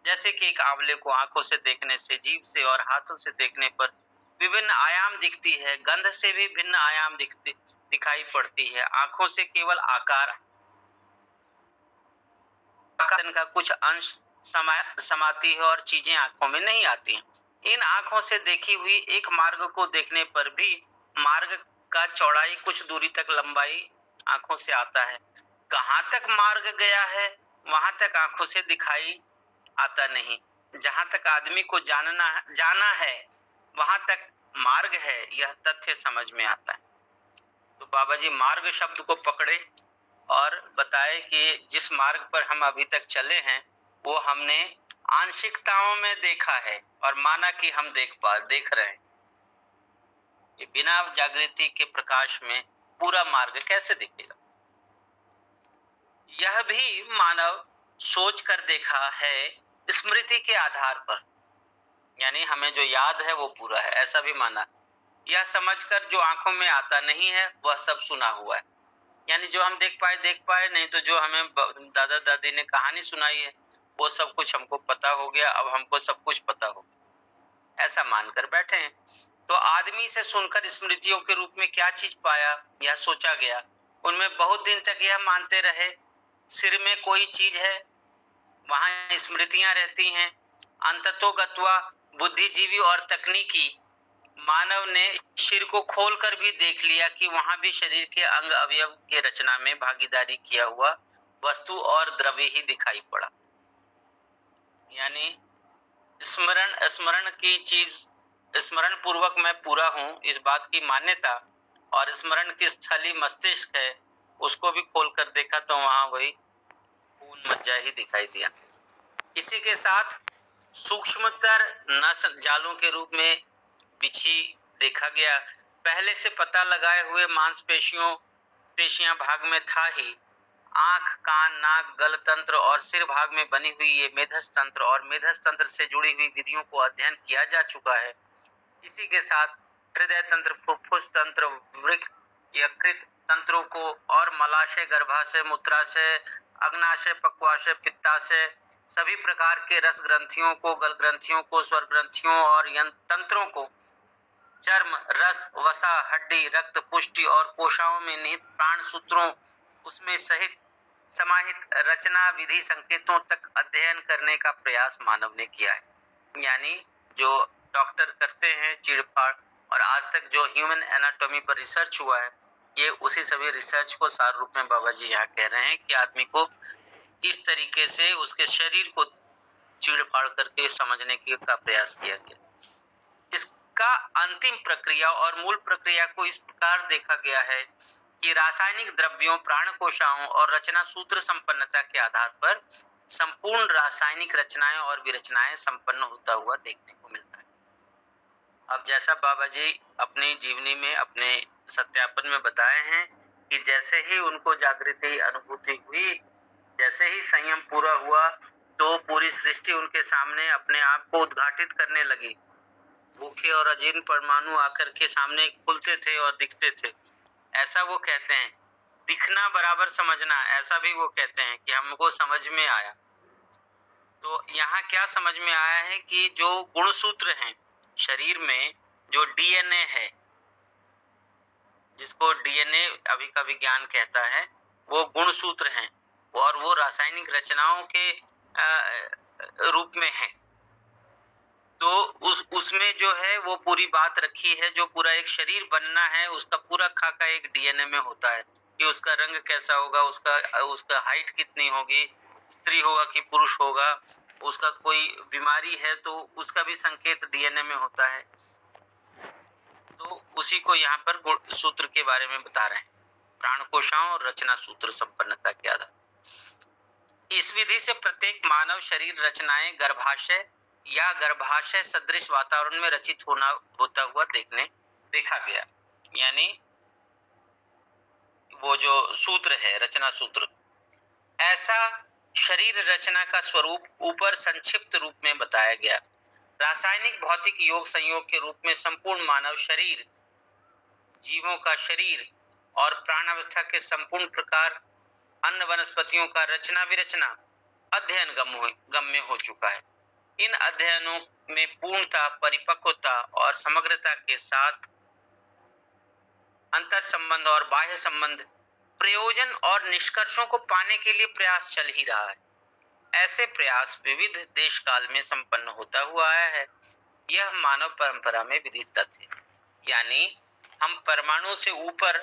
जैसे कि एक आंवले को आंखों से देखने से, जीभ से और हाथों से देखने पर विभिन्न आयाम दिखती है, गंध से भी भिन्न आयाम दिखाई पड़ती है। आंखों से केवल आकार का कुछ अंश समाती है और चीजें आंखों में नहीं आती हैं। इन आंखों से देखी हुई एक मार्ग को देखने पर भी मार्ग का चौड़ाई कुछ दूरी तक लंबाई आंखों से आता है। कहाँ तक मार्ग गया है वहां तक आंखों से दिखाई आता नहीं। जहां तक आदमी को जाना है वहां तक मार्ग है, यह तथ्य समझ में आता है। तो बाबा जी मार्ग शब्द को पकड़े और बताए कि जिस मार्ग पर हम अभी तक चले हैं वो हमने आंशिकताओं में देखा है और माना कि हम देख रहे हैं। ये बिना जागृति के प्रकाश में पूरा मार्ग कैसे दिखेगा? यह भी मानव सोच कर देखा है स्मृति के आधार पर, यानी हमें जो याद है वो पूरा है, ऐसा भी माना। यह समझकर जो आंखों में आता नहीं है वह सब सुना हुआ है, यानी जो हम देख पाए, नहीं तो जो हमें दादा दादी ने कहानी सुनाई है वो सब कुछ हमको पता हो गया, अब हमको सब कुछ पता हो गया, ऐसा मानकर बैठे हैं। तो आदमी से सुनकर स्मृतियों के रूप में क्या चीज पाया, यह सोचा गया। उनमें बहुत दिन तक यह मानते रहे सिर में कोई चीज है, वहां स्मृतियां रहती हैं। अंततोगत्वा बुद्धिजीवी और तकनीकी मानव ने सिर को खोलकर भी देख लिया कि वहां भी शरीर के अंग अवयव के रचना में भागीदारी किया हुआ वस्तु और द्रव्य ही दिखाई पड़ा। यानी स्मरण की चीज, स्मरण पूर्वक मैं पूरा हूँ, इस बात की मान्यता, और स्मरण की स्थली मस्तिष्क है, उसको भी खोलकर देखा तो वहां वही खून मज्जा ही दिखाई दिया। इसी के साथ सूक्ष्मतर नस जालों के रूप में बिछी देखा गया। पहले से पता लगाए हुए पेशियां भाग में था ही। आंख, कान, नाक, गल तंत्र और सिर भाग में बनी हुई ये मेधस तंत्र और मेधस तंत्र से जुड़ी हुई विधियों को अध्ययन किया जा चुका है। इसी के साथ हृदय तंत्र, फुफ्फुस तंत्र, वृक्क, यकृत तंत्रों को और मलाशय, गर्भाशय, मूत्राशय, अग्नाशय, पक्वाशय, पित्ताशय, सभी प्रकार के रस ग्रंथियों को, गल ग्रंथियों को, स्वर ग्रंथियों और तंत्रों को, चर्म, रस, वसा, हड्डी, रक्त, पुष्टि और कोशाओं में निहित प्राण सूत्रों उसमें सहित समाहित रचना विधि संकेतों तक अध्ययन करने का प्रयास मानव ने किया है। यानी जो डॉक्टर करते हैं चीड़फाड़, और आज तक जो ह्यूमन एनाटॉमी पर रिसर्च हुआ है, ये उसी सभी रिसर्च को सार रूप में बाबा जी यहाँ कह रहे हैं कि आदमी को इस तरीके से उसके शरीर को चीड़फाड़ करके समझने का प्रयास किया गया। इसका अंतिम प्रक्रिया और मूल प्रक्रिया को इस प्रकार देखा गया है कि रासायनिक द्रव्यों, प्राण कोशाओं और रचना सूत्र संपन्नता के आधार पर संपूर्ण रासायनिक रचनाएं और विरचनाएं संपन्न होता हुआ देखने को मिलता है। अब जैसा बाबा जी अपनी जीवनी में, अपने सत्यापन में बताए हैं कि जैसे ही उनको जागृति अनुभूति हुई, जैसे ही संयम पूरा हुआ, तो पूरी सृष्टि उनके सामने अपने आप को उद्घाटित करने लगी। भूखे और अजीर्ण परमाणु आकर के सामने खुलते थे और दिखते थे, ऐसा वो कहते हैं। दिखना बराबर समझना, ऐसा भी वो कहते हैं कि हमको समझ में आया। तो यहाँ क्या समझ में आया है कि जो गुणसूत्र हैं शरीर में, जो डीएनए है, जिसको डीएनए अभी का विज्ञान कहता है, वो गुणसूत्र हैं और वो रासायनिक रचनाओं के रूप में है। तो उसमें जो है वो पूरी बात रखी है, जो पूरा एक शरीर बनना है उसका पूरा खाका एक डीएनए में होता है कि उसका रंग कैसा होगा, उसका हाइट कितनी होगी, स्त्री होगा कि पुरुष होगा, उसका कोई बीमारी है तो उसका भी संकेत डीएनए में होता है। तो उसी को यहाँ पर सूत्र के बारे में बता रहे हैं, प्राण कोशाओं और रचना सूत्र संपन्नता के आधार। इस विधि से प्रत्येक मानव शरीर रचनाएं गर्भाशय या गर्भाशय सदृश वातावरण में रचित होता हुआ देखा गया। यानी वो जो सूत्र है, रचना सूत्र, ऐसा शरीर रचना का स्वरूप ऊपर संक्षिप्त रूप में बताया गया। रासायनिक भौतिक योग संयोग के रूप में संपूर्ण मानव शरीर, जीवों का शरीर और प्राणावस्था के संपूर्ण प्रकार अन्य वनस्पतियों का रचना विरचना अध्ययन गम्य हो चुका है। इन अध्ययनों में पूर्णता, परिपक्वता और समग्रता के साथ अंतर संबंध और बाह्य संबंध, प्रयोजन और निष्कर्षों को पाने के लिए प्रयास चल ही रहा है। ऐसे प्रयास विविध देश काल में संपन्न होता हुआ आया है। यह मानव परंपरा में विदित तथ्य है। यानी हम परमाणु से ऊपर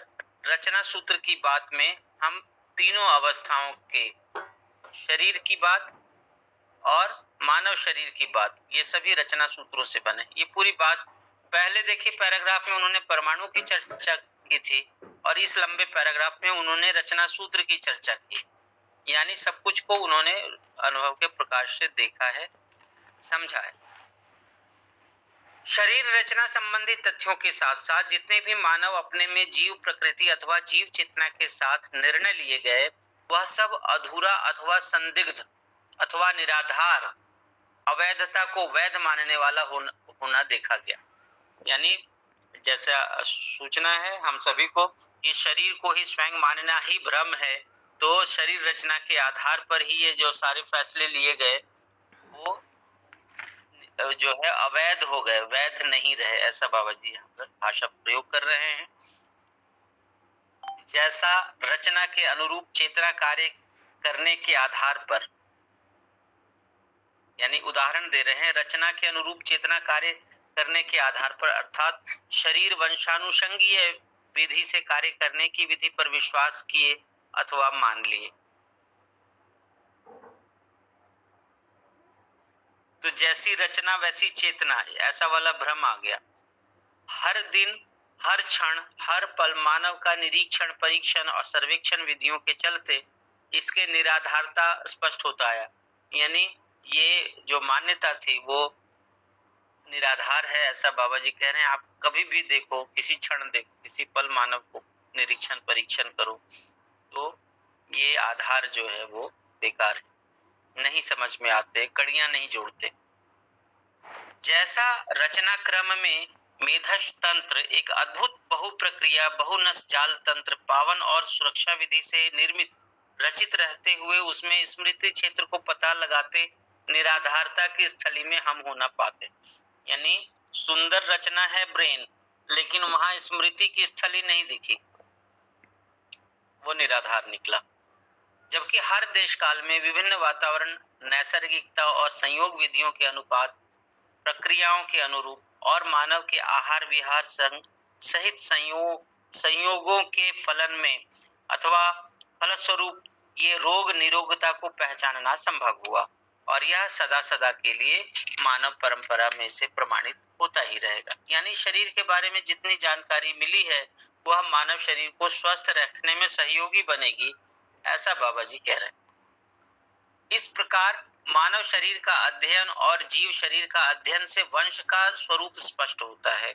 रचना सूत्र की बात में हम तीनों अवस्थाओं के शरीर की बात और मानव शरीर की बात, ये सभी रचना सूत्रों से बने। ये पूरी बात पहले देखिए पैराग्राफ में उन्होंने परमाणु की चर्चा की थी और इस लंबे पैराग्राफ में उन्होंने रचना सूत्र की चर्चा की। यानी सब कुछ को उन्होंने अनुभव के प्रकाश से देखा है, समझा है। शरीर रचना संबंधी तथ्यों के साथ साथ जितने भी मानव अपने में जीव प्रकृति अथवा जीव चेतना के साथ निर्णय लिए गए, वह सब अधूरा अथवा संदिग्ध अथवा निराधार, अवैधता को वैध मानने वाला होना देखा गया। यानी जैसा सूचना है हम सभी को कि शरीर को ही स्वयं मानना ही भ्रम है, तो शरीर रचना के आधार पर ही ये जो सारे फैसले लिए गए वो जो है अवैध हो गए, वैध नहीं रहे, ऐसा बाबा जी यहाँ पर भाषा प्रयोग कर रहे हैं। जैसा रचना के अनुरूप चेतना कार्य करने के आधार पर, यानी उदाहरण दे रहे हैं, रचना के अनुरूप चेतना कार्य करने के आधार पर अर्थात शरीर वंशानुषंगीय विधि से कार्य करने की विधि पर विश्वास किए अथवा मान लिए। तो जैसी रचना वैसी चेतना, ऐसा वाला भ्रम आ गया। हर दिन, हर क्षण, हर पल मानव का निरीक्षण, परीक्षण और सर्वेक्षण विधियों के चलते इसके निराधारता स्पष्ट होता है। यानी ये जो मान्यता थी वो निराधार है, ऐसा बाबा जी कह रहे हैं। आप कभी भी देखो, किसी क्षण देखो, किसी पल मानव को निरीक्षण परीक्षण करो तो ये आधार जो है वो बेकार है, नहीं समझ में आते, कड़ियां नहीं जोड़ते। जैसा रचना क्रम में मेधश तंत्र एक अद्भुत बहु प्रक्रिया बहुनस जाल तंत्र पावन और सुरक्षा विधि से निर्मित रचित रहते हुए उसमें स्मृति क्षेत्र को पता लगाते निराधारता की स्थली में हम हो ना पाते। यानी सुंदर रचना है ब्रेन, लेकिन वहां स्मृति की स्थली नहीं दिखी, वो निराधार निकला। जबकि हर देश काल में विभिन्न वातावरण, नैसर्गिकता और संयोग विधियों के अनुपात, प्रक्रियाओं के अनुरूप और मानव के आहार विहार सहित संयोगों के फलन में अथवा फलस्वरूप ये रोग निरोगता को पहचानना संभव हुआ और यह सदा सदा के लिए मानव परंपरा में से प्रमाणित होता ही रहेगा। यानी शरीर के बारे में जितनी जानकारी मिली है वह मानव शरीर को स्वस्थ रखने में सहयोगी बनेगी, ऐसा बाबा जी कह रहे हैं। इस प्रकार मानव शरीर का अध्ययन और जीव शरीर का अध्ययन से वंश का स्वरूप स्पष्ट होता है।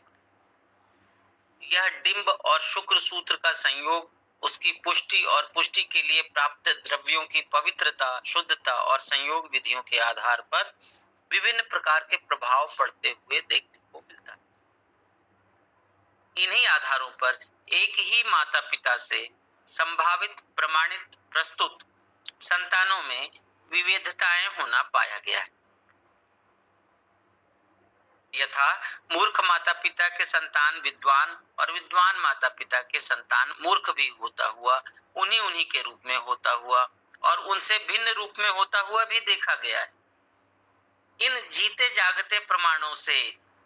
यह डिंब और शुक्र सूत्र का संयोग उसकी पुष्टि और पुष्टि के लिए प्राप्त द्रव्यों की पवित्रता, शुद्धता और संयोग विधियों के आधार पर विभिन्न प्रकार के प्रभाव पड़ते हुए देखने को मिलता है। इन्हीं आधारों पर एक ही माता पिता से संभावित प्रमाणित प्रस्तुत संतानों में विविधताएं होना पाया गया है। यथा मूर्ख माता पिता के संतान विद्वान और विद्वान माता पिता के संतान मूर्ख भी होता हुआ उन्हीं के रूप में होता हुआ और उनसे भिन्न रूप में होता हुआ भी देखा गया है। इन जीते जागते प्रमाणों से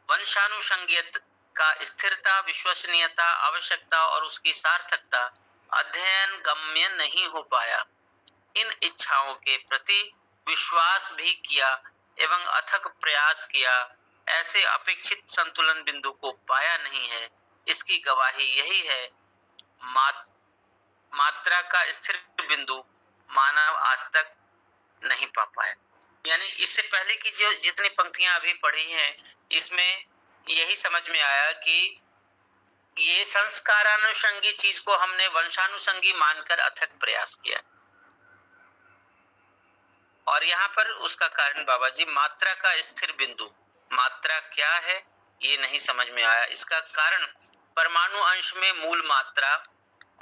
वंशानुषंगियत का स्थिरता, विश्वसनीयता, आवश्यकता और उसकी सार्थकता अध्ययन गम्य नहीं हो पाया। इन इच्छाओं के प्रति विश्वास भी किया एवं अथक प्रयास किया, ऐसे अपेक्षित संतुलन बिंदु को पाया नहीं है। इसकी गवाही यही है, मात्रा का स्थिर बिंदु मानव आज तक नहीं पा पाया। यानी इससे पहले की जो जितनी पंक्तियां अभी पढ़ी हैं, इसमें यही समझ में आया कि ये संस्कारानुषंगी चीज को हमने वंशानुषंगी मानकर अथक प्रयास किया और यहाँ पर उसका कारण बाबा जी मात्रा का स्थिर बिंदु, मात्रा क्या है ये नहीं समझ में आया। इसका कारण परमाणु अंश में मूल मात्रा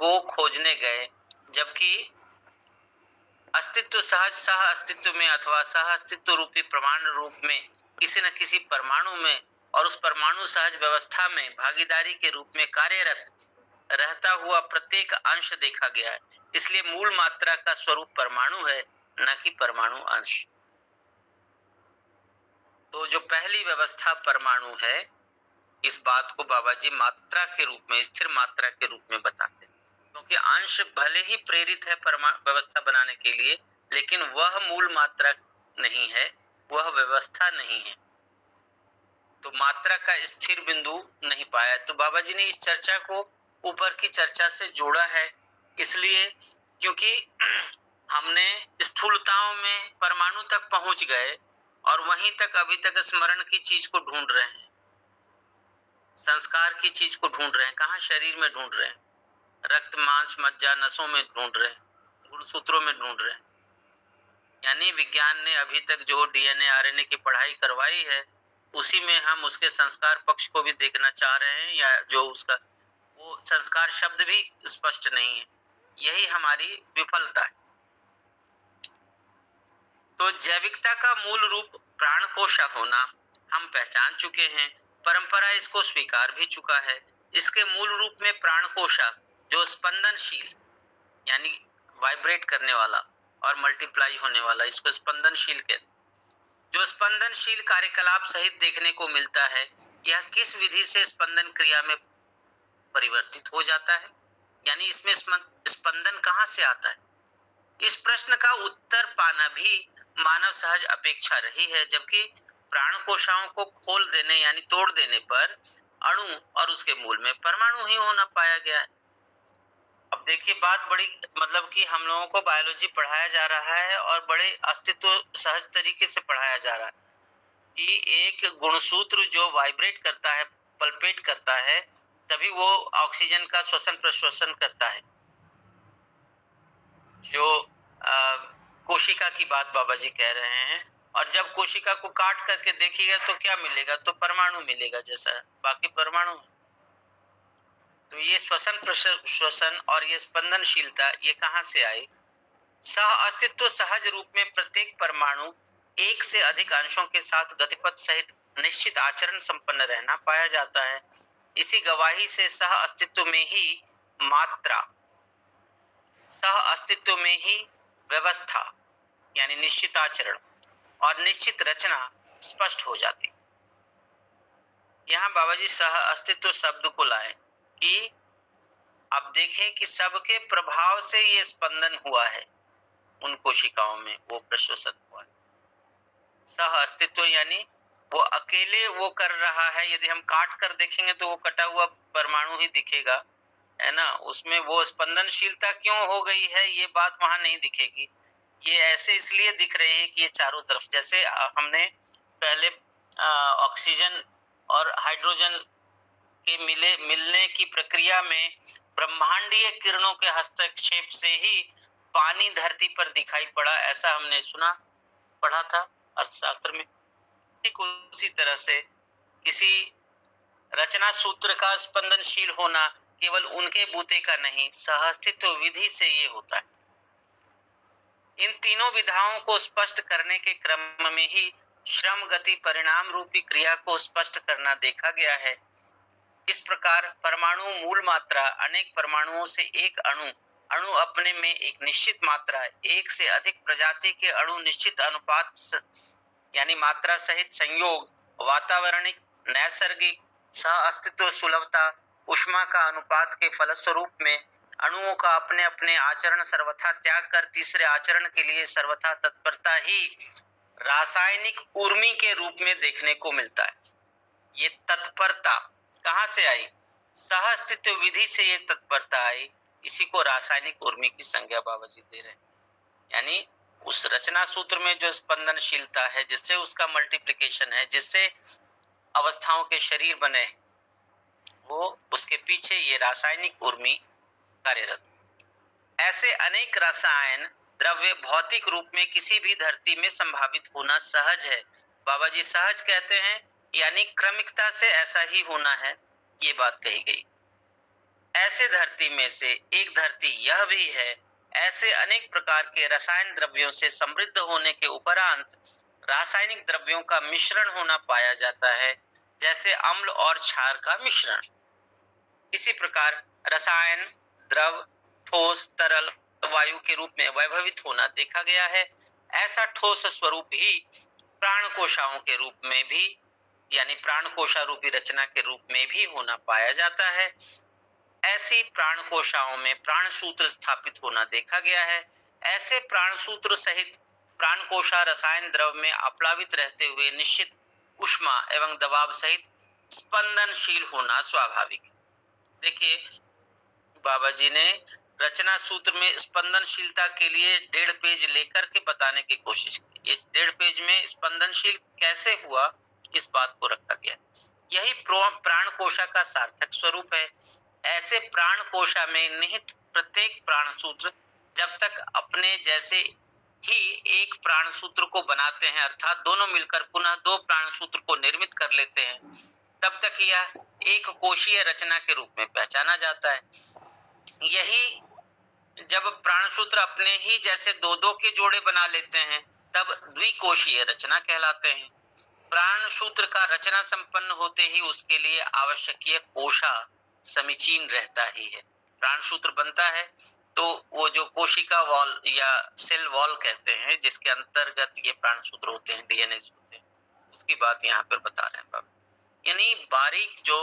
को खोजने गए, जबकि अस्तित्व सहज सह अस्तित्व में अथवा सह अस्तित्व रूपी प्रमाण रूप में किसी न किसी परमाणु में और उस परमाणु सहज व्यवस्था में भागीदारी के रूप में कार्यरत रहता हुआ प्रत्येक अंश देखा गया है। इसलिए मूल मात्रा का स्वरूप परमाणु है, न कि परमाणु अंश। तो जो पहली व्यवस्था परमाणु है, इस बात को बाबा जी मात्रा के रूप में, स्थिर मात्रा के रूप में बताते हैं, क्योंकि अंश भले ही प्रेरित है परमाणु व्यवस्था बनाने के लिए, लेकिन वह मूल मात्रा नहीं है, वह व्यवस्था नहीं है। तो मात्रा का स्थिर बिंदु नहीं पाया। तो बाबा जी ने इस चर्चा को ऊपर की चर्चा से जोड़ा है, इसलिए क्योंकि हमने स्थूलताओं में परमाणु तक पहुंच गए और वहीं तक अभी तक स्मरण की चीज को ढूंढ रहे हैं, संस्कार की चीज को ढूंढ रहे हैं। कहाँ? शरीर में ढूंढ रहे हैं, रक्त मांस मज्जा नसों में ढूंढ रहे हैं, गुणसूत्रों में ढूंढ रहे हैं। यानी विज्ञान ने अभी तक जो डीएनए आरएनए की पढ़ाई करवाई है, उसी में हम उसके संस्कार पक्ष को भी देखना चाह रहे हैं, या जो उसका वो संस्कार शब्द भी स्पष्ट नहीं है। यही हमारी विफलता है। तो जैविकता का मूल रूप प्राणकोशा होना हम पहचान चुके हैं, परंपरा इसको स्वीकार भी चुका है। इसके मूल रूप में प्राणकोशा जो स्पंदनशील यानी वाइब्रेट करने वाला और मल्टीप्लाई होने वाला, इसको स्पंदनशील कहते, जो स्पंदनशील कार्यकलाप सहित देखने को मिलता है, यह किस विधि से स्पंदन क्रिया में परिवर्तित हो जाता है, यानी इसमें स्पंदन कहाँ से आता है? इस प्रश्न का उत्तर पाना भी मानव सहज अपेक्षा रही है, जबकि प्राण कोशाओं को खोल देने यानी तोड़ देने पर अणु और उसके मूल में परमाणु ही होना पाया गया है। अब देखिए बात बड़ी, मतलब कि हम लोगों को बायोलॉजी पढ़ाया जा रहा है और बड़े अस्तित्व सहज तरीके से पढ़ाया जा रहा है कि एक गुणसूत्र जो वाइब्रेट करता है, पल्पेट करता है, तभी वो ऑक्सीजन का श्वसन प्रश्वसन करता है। जो कोशिका की बात बाबा जी कह रहे हैं, और जब कोशिका को काट करके देखिएगा तो क्या मिलेगा? तो परमाणु मिलेगा, जैसा बाकी परमाणु। तो ये श्वसन प्रश्वसन और ये स्पंदनशीलता ये कहाँ से आई? सह अस्तित्व सहज रूप में प्रत्येक परमाणु एक से अधिक अंशों के साथ गतिपथ सहित निश्चित आचरण संपन्न रहना पाया जाता है। इसी गवाही से सह अस्तित्व में ही मात्रा, सह अस्तित्व में ही व्यवस्था यानी निश्चित आचरण और निश्चित रचना स्पष्ट हो जाती। यहाँ बाबा जी सह अस्तित्व शब्द को लाए कि अब देखें कि सबके प्रभाव से ये स्पंदन हुआ है, उन कोशिकाओं में वो प्रश्वसन हुआ है। सह अस्तित्व यानी वो अकेले वो कर रहा है। यदि हम काट कर देखेंगे तो वो कटा हुआ परमाणु ही दिखेगा, है ना। उसमें वो स्पंदनशीलता क्यों हो गई है, ये बात वहां नहीं दिखेगी। ये ऐसे इसलिए दिख रही है कि ये चारों तरफ, जैसे हमने पहले ऑक्सीजन और हाइड्रोजन के मिलने की प्रक्रिया में ब्रह्मांडीय किरणों के हस्तक्षेप से ही पानी धरती पर दिखाई पड़ा, ऐसा हमने सुना, पढ़ा था अर्थशास्त्र में। ठीक उसी तरह से किसी रचना सूत्र का स्पंदनशील होना केवल उनके बूते का नहीं, सहअस्तित्व विधि से ये होता है। इन तीनों विधाओं को स्पष्ट करने के क्रम में ही श्रम गति परिणाम रूपी क्रिया को स्पष्ट करना देखा गया है। इस प्रकार परमाणु मूल मात्रा, अनेक परमाणुओं से एक अणु, अणु अपने में एक निश्चित मात्रा, एक से अधिक प्रजाति के अणु निश्चित अनुपात यानी मात्रा सहित संयोग, वातावरणिक नैसर्गिक सह अस्तित्व सुलभता, उष्मा का अनुपात के फलस्वरूप में अणुओं का अपने अपने आचरण सर्वथा त्याग कर तीसरे आचरण के लिए सर्वथा तत्परता ही रासायनिक ऊर्मी के रूप में देखने को मिलता है। ये तत्परता कहाँ से आई? सह अस्तित्व विधि से ये तत्परता आई। इसी को रासायनिक ऊर्मी की संज्ञा बाबा जी दे रहे हैं। यानी उस रचना सूत्र में जो स्पंदनशीलता है, जिससे उसका मल्टीप्लिकेशन है, जिससे अवस्थाओं के शरीर बने, वो उसके पीछे ये रासायनिक ऊर्मी कार्यरत। ऐसे अनेक रसायन द्रव्य भौतिक रूप में किसी भी धरती में संभावित होना सहज है। बाबा जी सहज कहते हैं यानी क्रमिकता से ऐसा ही होना है, ये बात कही गई। ऐसे धरती में से एक धरती यह भी है। ऐसे अनेक प्रकार के रसायन द्रव्यों से समृद्ध होने के उपरांत रासायनिक द्रव्यों का मिश्रण होना पाया जाता है, जैसे अम्ल और क्षार का मिश्रण। इसी प्रकार रसायन द्रव ठोस तरल वायु के रूप में वैभवित होना देखा गया है। ऐसा ठोस स्वरूप ही प्राण कोशाओं के रूप में भी, यानी प्राण कोशा रूपी रचना के रूप में भी होना पाया जाता है। ऐसी प्राण कोशाओं में प्राण सूत्र स्थापित होना देखा गया है। ऐसे प्राण सूत्र सहित प्राण कोशा रसायन द्रव में अप्लावित रहते हुए निश्चित ऊष्मा एवं दबाव सहित स्पंदनशील होना स्वाभाविक। देखिए, बाबा जी ने रचना सूत्र में स्पंदनशीलता के लिए 1.5 पेज लेकर के बताने की कोशिश की। इस 1.5 पेज में स्पंदनशील कैसे हुआ, इस बात को रखा गया। यही प्राण कोशा का सार्थक स्वरूप है। ऐसे प्राण कोशा में निहित प्रत्येक प्राण सूत्र जब तक अपने जैसे ही एक प्राण सूत्र को बनाते हैं, अर्थात दोनों मिलकर पुनः 2 प्राण सूत्र को निर्मित कर लेते हैं, तब तक यह एक कोशीय रचना के रूप में पहचाना जाता है। यही जब प्राण सूत्र अपने ही जैसे 2-2 के जोड़े बना लेते हैं, तब द्विकोशीय रचना कहलाते हैं। प्राण सूत्र का रचना संपन्न होते ही उसके लिए आवश्यक कोशा समीचीन रहता ही है। प्राण सूत्र बनता है तो वो जो कोशिका वॉल या सेल वॉल कहते हैं, जिसके अंतर्गत ये प्राण सूत्र होते हैं, डीएनए होते हैं, उसकी बात यहाँ पर बता रहे हैं बाबा। यानी बारीक जो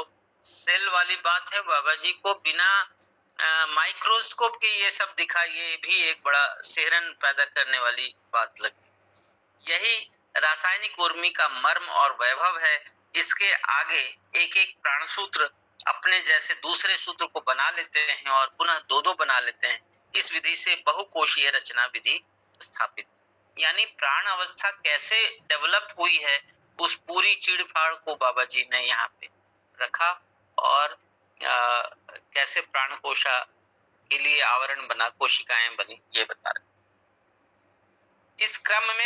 सेल वाली बात है, बाबा जी को बिना माइक्रोस्कोप के ये सब दिखा, ये भी एक बड़ा सिहरन पैदा करने वाली बात लगती। यही रासायनिक उर्मी का मर्म और वैभव है। इसके आगे एक एक प्राण सूत्र अपने जैसे दूसरे सूत्र को बना लेते हैं और पुनः 2-2 बना लेते हैं। इस विधि से बहुकोशीय रचना विधि स्थापित। यानी प्राण अवस्था कैसे डेवलप हुई है, उस पूरी चीड़-फाड़ को बाबा जी ने यहाँ पे रखा और कैसे प्राण कोशा के लिए आवरण बना, कोशिकाएं बनी, ये बता रहे। इस क्रम में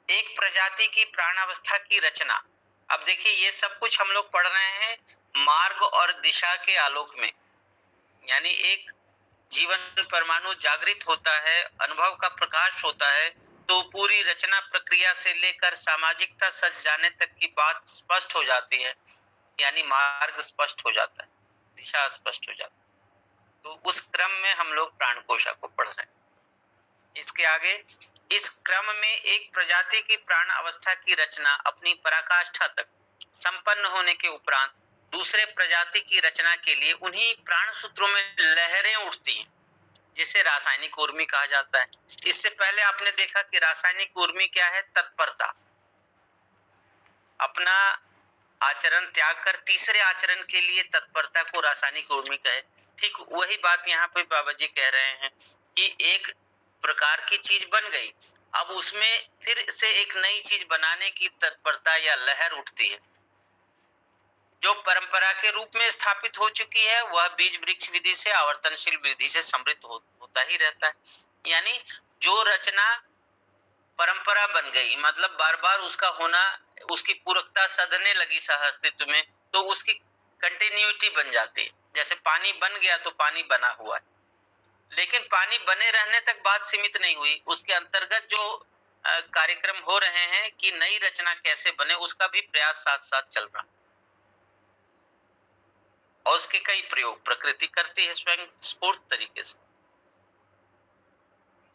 एक प्रजाति की प्राणावस्था की रचना। अब देखिए, ये सब कुछ हम लोग पढ़ रहे हैं मार्ग और दिशा के आलोक में। यानी एक जीवन परमाणु जागृत होता है, अनुभव का प्रकाश होता है, तो पूरी रचना प्रक्रिया से लेकर सामाजिकता सज जाने तक की बात स्पष्ट हो जाती है। यानी मार्ग स्पष्ट हो जाता है, दिशा स्पष्ट हो जाती है। तो उस क्रम में हम लोग प्राण कोशा को पढ़ रहे हैं। इसके आगे, इस क्रम में एक प्रजाति की प्राण अवस्था की रचना अपनी पराकाष्ठा तक संपन्न होने के उपरांत दूसरे प्रजाति की रचना के लिए उन्हीं प्राण सूत्रों में लहरें उठती हैं, जिसे रासायनिक उर्मी कहा जाता है। इससे पहले आपने देखा कि रासायनिक उर्मी क्या है? तत्परता। अपना आचरण त्याग कर तीसरे आचरण के लिए तत्परता को रासायनिक उर्मी कहे। ठीक वही बात यहाँ पे बाबा जी कह रहे हैं कि एक प्रकार की चीज बन गई, अब उसमें फिर से एक नई चीज बनाने की तत्परता या लहर उठती है। जो परंपरा के रूप में स्थापित हो चुकी है, वह बीज वृक्ष विधि से आवर्तनशील विधि से समृद्ध होता ही रहता है। यानी जो रचना परंपरा बन गई, मतलब बार बार उसका होना, उसकी पूरकता सधने लगी सह अस्तित्व में, तो उसकी कंटिन्यूटी बन जाती है। जैसे पानी बन गया तो पानी बना हुआ है, लेकिन पानी बने रहने तक बात सीमित नहीं हुई। उसके अंतर्गत जो कार्यक्रम हो रहे हैं कि नई रचना कैसे बने, उसका भी प्रयास साथ साथ चल रहा, और उसके कई प्रयोग प्रकृति करती है स्वयं स्फूर्त तरीके से।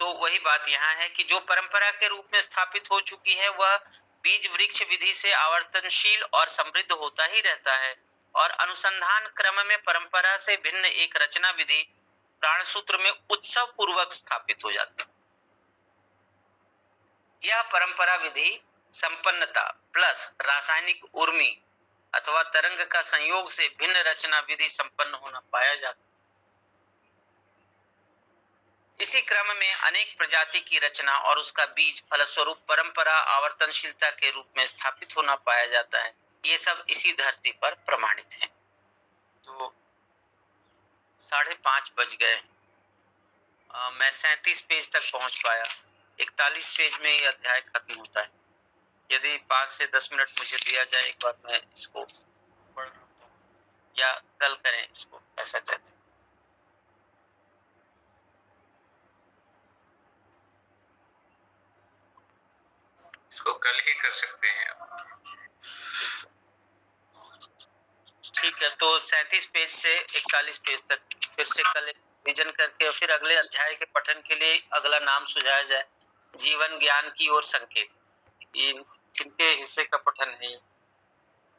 तो वही बात यहाँ है कि जो परंपरा के रूप में स्थापित हो चुकी है, वह बीज वृक्ष विधि से आवर्तनशील और समृद्ध होता ही रहता है, और अनुसंधान क्रम में परंपरा से भिन्न एक रचना विधि प्राण सूत्र में उत्सव पूर्वक स्थापित हो जाती है। यह परंपरा विधि संपन्नता प्लस रासायनिक उर्मी अथवा तरंग का संयोग से भिन्न रचना विधि संपन्न होना पाया जाता है। इसी क्रम में अनेक प्रजाति की रचना और उसका बीज फलस्वरूप परंपरा आवर्तनशीलता के रूप में स्थापित होना पाया जाता है। ये सब इसी धरती पर प्रमाणित है। तो 5:30 बज गए। मैं 37 पेज तक पहुंच पाया। 41 पेज में ये अध्याय खत्म होता है। यदि 5 से 10 मिनट मुझे दिया जाए, एक बार मैं इसको पढ़ लूं तो या कल करें इसको, ऐसा कहते हैं। इसको कल ही कर सकते हैं। ठीक है, तो 37 पेज से 41 पेज तक फिर से कल रिवीजन करके और फिर अगले अध्याय के पठन के लिए अगला नाम सुझाया जाए, जीवन ज्ञान की ओर संकेत। ये किनके हिस्से का पठन है?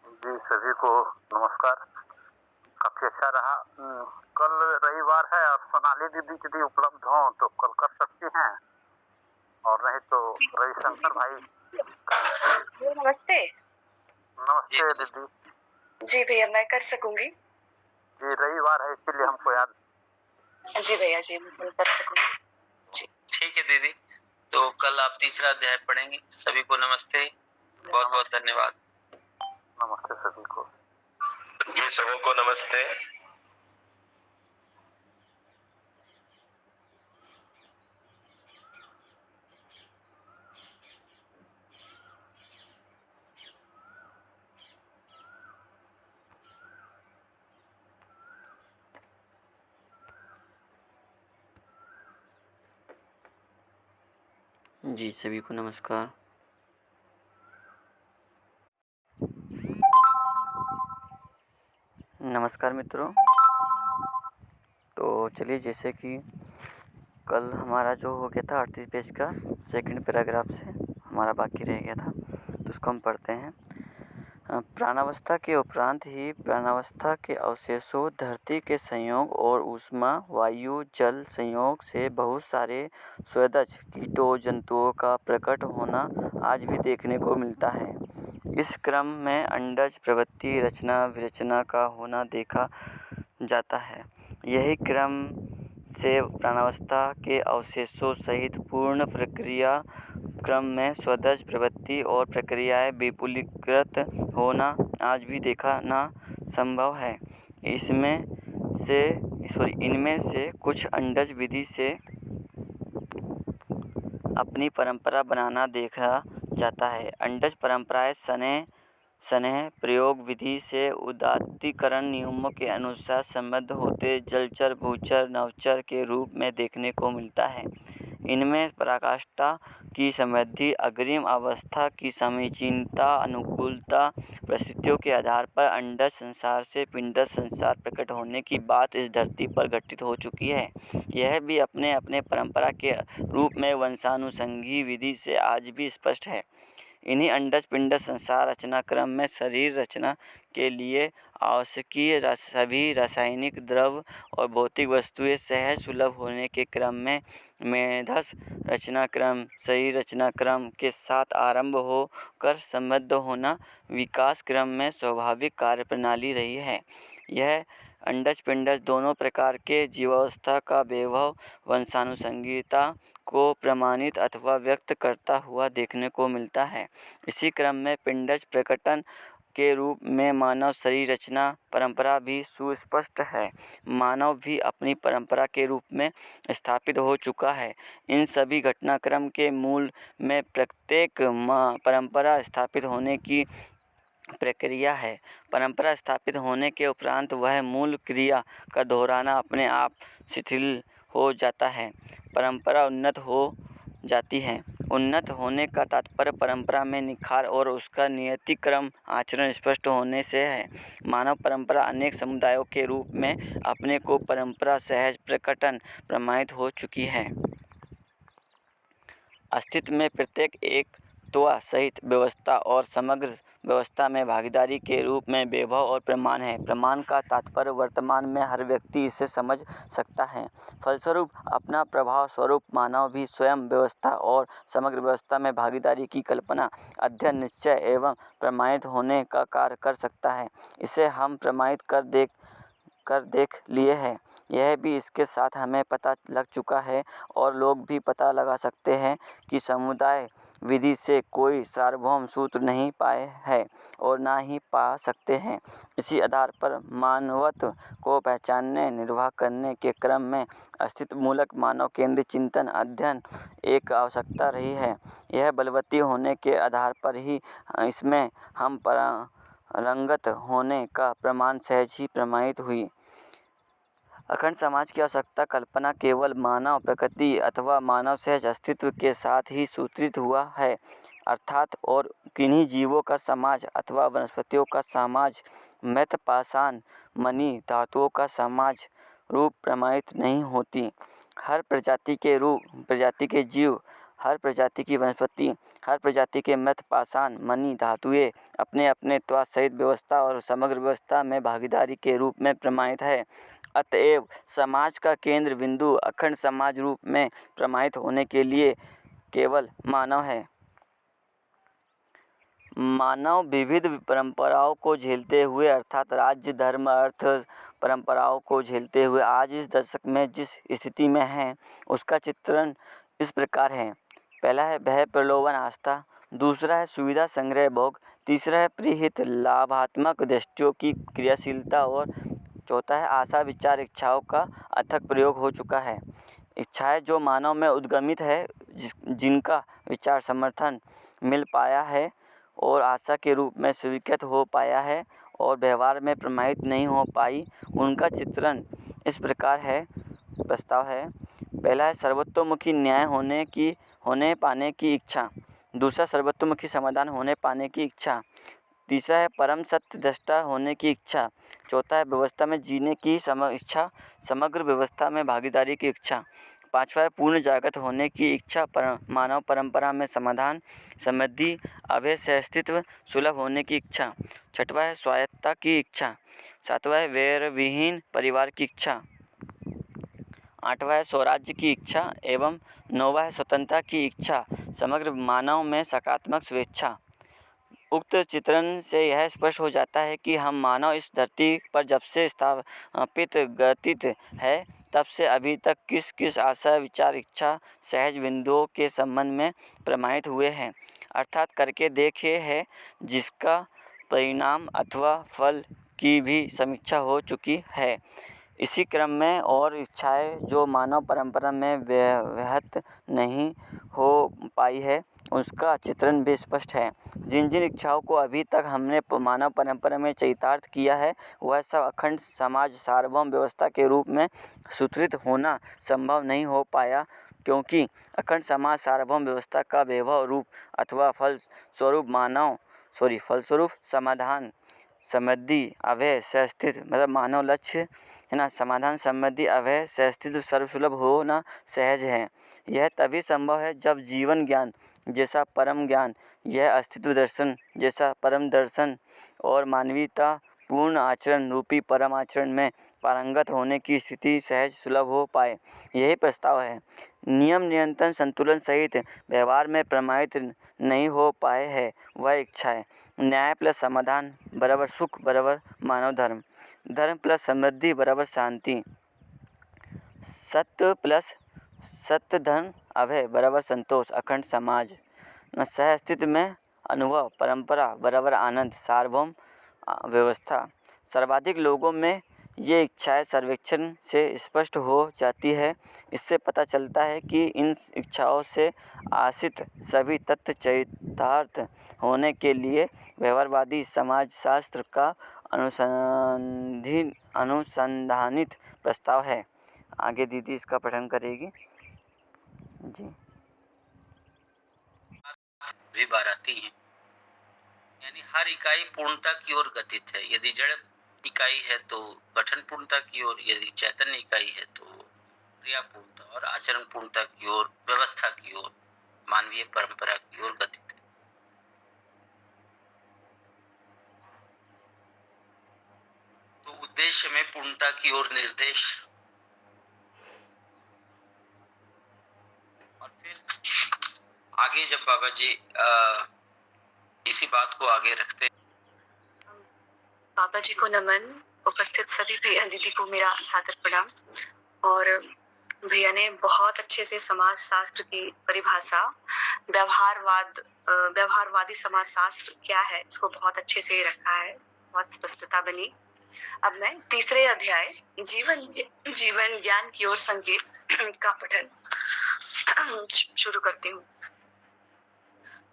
जी, सभी को नमस्कार। काफी अच्छा रहा। कल रविवार है और सोनाली दीदी यदि उपलब्ध हो तो कल कर सकती हैं, और नहीं तो रविशंकर भाई। नमस्ते। नमस्ते दीदी। जी भैया, मैं कर सकूंगी। जी, रविवार है इसीलिए हमको याद। जी भैया जी, मैं कर सकूंगी। ठीक है दीदी, तो कल आप तीसरा अध्याय पढ़ेंगे। सभी को नमस्ते, बहुत बहुत धन्यवाद। नमस्ते सभी को। जी, सबको नमस्ते। जी, सभी को नमस्कार। नमस्कार मित्रों। तो चलिए, जैसे कि कल हमारा जो हो गया था 38 पेज का सेकंड पैराग्राफ से हमारा बाकी रह गया था, तो उसको हम पढ़ते हैं। प्राणावस्था के उपरांत ही प्राणावस्था के अवशेषों, धरती के संयोग और ऊष्मा, वायु, जल संयोग से बहुत सारे स्वेदज कीटों जंतुओं का प्रकट होना आज भी देखने को मिलता है। इस क्रम में अंडज प्रवृत्ति, रचना विरचना का होना देखा जाता है। यही क्रम से प्राणावस्था के अवशेषों सहित पूर्ण प्रक्रिया क्रम में स्वदज प्रवृत्ति और प्रक्रियाएं विपुलीकृत होना आज भी देखना संभव है। इनमें से कुछ अंडज विधि से अपनी परंपरा बनाना देखा जाता है। अंडज परंपराएं स्नेह प्रयोग विधि से उदात्तीकरण नियमों के अनुसार संबद्ध होते जलचर, भूचर, नवचर के रूप में देखने को मिलता है। इनमें पराकाष्ठा की समृद्धि, अग्रिम अवस्था की समीचीनता, अनुकूलता, परिस्थितियों के आधार पर अंडज संसार से पिंडज संसार प्रकट होने की बात इस धरती पर घटित हो चुकी है। यह भी अपने अपने परंपरा के रूप में वंशानुसंगी विधि से आज भी स्पष्ट है। इन्हीं अंडज पिंडज संसार रचना क्रम में शरीर रचना के लिए आवश्यकीय सभी रासायनिक द्रव्य और भौतिक वस्तुएं सहज सुलभ होने के क्रम में मेधस रचना क्रम, शरीर रचना क्रम के साथ आरंभ होकर संबद्ध होना विकास क्रम में स्वाभाविक कार्यप्रणाली रही है। यह अंडज पिंडज दोनों प्रकार के जीवावस्था का वैभव वंशानुसंगिता को प्रमाणित अथवा व्यक्त करता हुआ देखने को मिलता है। इसी क्रम में पिंडज प्रकटन के रूप में मानव शरीर रचना परंपरा भी सुस्पष्ट है। मानव भी अपनी परंपरा के रूप में स्थापित हो चुका है। इन सभी घटनाक्रम के मूल में प्रत्येक परंपरा स्थापित होने की प्रक्रिया है। परंपरा स्थापित होने के उपरांत वह मूल क्रिया का दोहराना अपने आप शिथिल हो जाता है, परंपरा उन्नत हो जाती है। उन्नत होने का तात्पर्य परंपरा में निखार और उसका नियति क्रम आचरण स्पष्ट होने से है। मानव परंपरा अनेक समुदायों के रूप में अपने को परंपरा सहज प्रकटन प्रमाणित हो चुकी है। अस्तित्व में प्रत्येक एक त्वा सहित व्यवस्था और समग्र व्यवस्था में भागीदारी के रूप में वैभव और प्रमाण है। प्रमाण का तात्पर्य वर्तमान में हर व्यक्ति इसे समझ सकता है। फलस्वरूप अपना प्रभाव स्वरूप मानव भी स्वयं व्यवस्था और समग्र व्यवस्था में भागीदारी की कल्पना, अध्ययन, निश्चय एवं प्रमाणित होने का कार्य कर सकता है। इसे हम प्रमाणित कर देख लिए हैं। यह भी इसके साथ हमें पता लग चुका है और लोग भी पता लगा सकते हैं कि समुदाय विधि से कोई सार्वभौम सूत्र नहीं पाए है और ना ही पा सकते हैं। इसी आधार पर मानवत्व को पहचानने, निर्वाह करने के क्रम में अस्तित्वमूलक मानव केंद्रित चिंतन अध्ययन एक आवश्यकता रही है। यह बलवती होने के आधार पर ही इसमें हम रंगत होने का प्रमाण सहज ही प्रमाणित हुई। अखंड समाज की आवश्यकता कल्पना केवल मानव प्रकृति अथवा मानव सहज अस्तित्व के साथ ही सूत्रित हुआ है, अर्थात और किन्हीं जीवों का समाज अथवा वनस्पतियों का समाज मृत पाषाण मणि धातुओं का समाज रूप प्रमाणित नहीं होती। हर प्रजाति के जीव, हर प्रजाति की वनस्पति, हर प्रजाति के मृत पाषाण मणि धातुएं अपने अपने त्वा सहित व्यवस्था और समग्र व्यवस्था में भागीदारी के रूप में प्रमाणित है। अतएव समाज का केंद्र बिंदु अखंड समाज रूप में प्रमाणित होने के लिए केवल मानव है। मानव विविध परंपराओं को झेलते हुए अर्थात राज्य धर्म अर्थ परंपराओं को झेलते हुए आज इस दशक में जिस स्थिति में है उसका चित्रण इस प्रकार है। पहला है भय प्रलोभन आस्था, दूसरा है सुविधा संग्रह भोग, तीसरा है प्रीहित लाभात्मक दृष्टियों की क्रियाशीलता और चौथा है आशा विचार इच्छाओं का अथक प्रयोग हो चुका है। इच्छाएं जो मानव में उद्गमित है, जिनका विचार समर्थन मिल पाया है और आशा के रूप में स्वीकृत हो पाया है और व्यवहार में प्रमाणित नहीं हो पाई, उनका चित्रण इस प्रकार है। प्रस्ताव है, पहला है सर्वतोमुखी न्याय होने पाने की इच्छा, दूसरा सर्वतोमुखी समाधान होने पाने की इच्छा, तीसरा है परम सत्य दृष्टा होने की इच्छा, चौथा है व्यवस्था में जीने की इच्छा, समग्र व्यवस्था में भागीदारी की इच्छा, पांचवा है पूर्ण जागृत होने की इच्छा, मानव परंपरा में समाधान समृद्धि अभय सहअस्तित्व सुलभ होने की इच्छा, छठवा है स्वायत्तता की इच्छा, सातवा है वैर विहीन परिवार की इच्छा, आठवां है स्वराज्य की इच्छा एवं नौवां है स्वतंत्रता की इच्छा, समग्र मानव में सकारात्मक स्वेच्छा। उक्त चित्रण से यह स्पष्ट हो जाता है कि हम मानव इस धरती पर जब से स्थापित ग्रथित है तब से अभी तक किस किस आशय विचार इच्छा सहज बिंदुओं के संबंध में प्रमाणित हुए हैं, अर्थात करके देखे है, जिसका परिणाम अथवा फल की भी समीक्षा हो चुकी है। इसी क्रम में और इच्छाएं जो मानव परंपरा में व्याहत नहीं हो पाई है उसका चित्रण भी स्पष्ट है। जिन जिन इच्छाओं को अभी तक हमने मानव परंपरा में चरितार्थ किया है वह सब अखंड समाज सार्वभौम व्यवस्था के रूप में सूत्रित होना संभव नहीं हो पाया, क्योंकि अखंड समाज सार्वभौम व्यवस्था का वैभव रूप अथवा फलस्वरूप समाधान समृद्धि अभय सहअस्तित्व मतलब मानव लक्ष्य है ना, समाधान समृद्धि अभय सहअस्तित्व सर्वसुलभ होना सहज है। यह तभी संभव है जब जीवन ज्ञान जैसा परम ज्ञान, यह अस्तित्व दर्शन जैसा परम दर्शन और मानवीयता पूर्ण आचरण रूपी परम आचरण में पारंगत होने की स्थिति सहज सुलभ हो पाए। यही प्रस्ताव है। नियम नियंत्रण संतुलन सहित व्यवहार में प्रमाणित नहीं हो पाए है वह इच्छाएं। न्याय प्लस समाधान बराबर सुख बराबर मानव धर्म, धर्म प्लस समृद्धि बराबर शांति, सत्य प्लस सत्य धन अभय बराबर संतोष अखंड समाज, सह अस्तित्व में अनुभव परंपरा बराबर आनंद सार्वभौम व्यवस्था। सर्वाधिक लोगों में ये इच्छाएं सर्वेक्षण से स्पष्ट हो जाती है। इससे पता चलता है कि इन इच्छाओं से आश्रित सभी तथ्य चरितार्थ होने के लिए व्यवहारवादी समाजशास्त्र का अनुसंधानित प्रस्ताव है। आगे दीदी इसका पठन करेगी जी। भी बाराती हैं, यानी हर इकाई पूर्णता की ओर गतित है। यदि जड़ इकाई है तो गठन पूर्णता की ओर, यदि चैतन्य इकाई है तो क्रिया पूर्णता और आचरण पूर्णता की ओर, व्यवस्था की ओर, मानवीय परंपरा की ओर गतित है। तो उद्देश्य में पूर्णता की ओर निर्देश, और फिर आगे जब बाबा जी इसी बात को आगे रखते, बाबा जी को नमन, उपस्थित सभी भैया दीदी को मेरा सादर प्रणाम। और भैया ने बहुत अच्छे से समाज शास्त्र की परिभाषा, व्यवहारवादी समाज शास्त्र क्या है इसको बहुत अच्छे से रखा है, बहुत स्पष्टता बनी। अब मैं तीसरे अध्याय जीवन ज्ञान की ओर संकेत का पठन शुरू करती हूँ।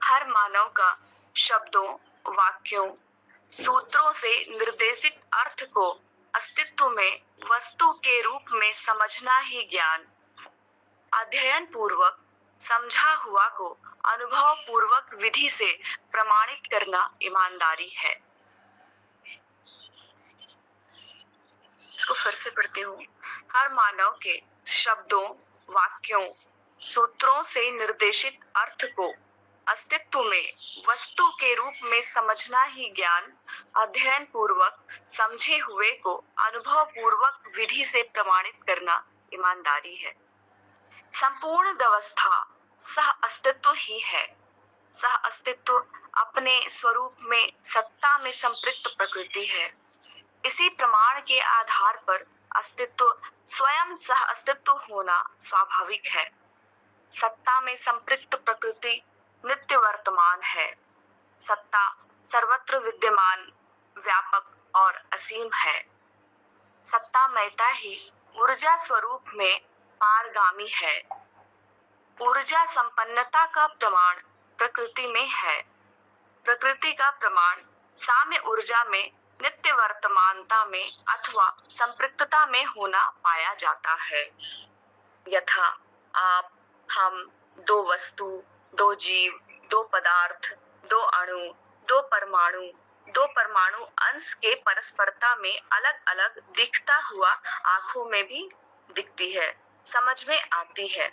हर मानव का शब्दों, वाक्यों, सूत्रों से निर्देशित अर्थ को अस्तित्व में वस्तु के रूप में समझना ही ज्ञान, अध्ययन पूर्वक समझा हुआ को अनुभव पूर्वक विधि से प्रमाणित करना ईमानदारी है। इसको फिर से पढ़ती हूँ। हर मानव के शब्दों, वाक्यों, सूत्रों से निर्देशित अर्थ को अस्तित्व में वस्तु के रूप में समझना ही ज्ञान, अध्ययन पूर्वक समझे हुए को अनुभव पूर्वक विधि से प्रमाणित करना ईमानदारी है। संपूर्ण व्यवस्था सह अस्तित्व ही है। सह अस्तित्व अपने स्वरूप में सत्ता में संपृक्त प्रकृति है। इसी प्रमाण के आधार पर अस्तित्व स्वयं सह अस्तित्व होना स्वाभाविक है। सत्ता में संपृक्त प्रकृति नित्य वर्तमान है। सत्ता सर्वत्र विद्यमान, व्यापक और असीम है। सत्तामयता ही ऊर्जा स्वरूप में पारगामी है। ऊर्जा संपन्नता का प्रमाण प्रकृति में है। प्रकृति का प्रमाण साम्य ऊर्जा में नित्य वर्तमानता में अथवा संपृक्तता में होना पाया जाता है। यथा आप, हम, दो वस्तु, दो जीव, दो पदार्थ, दो अणु, दो परमाणु अंश के परस्परता में अलग अलग दिखता हुआ आंखों में भी दिखती है, समझ में आती है।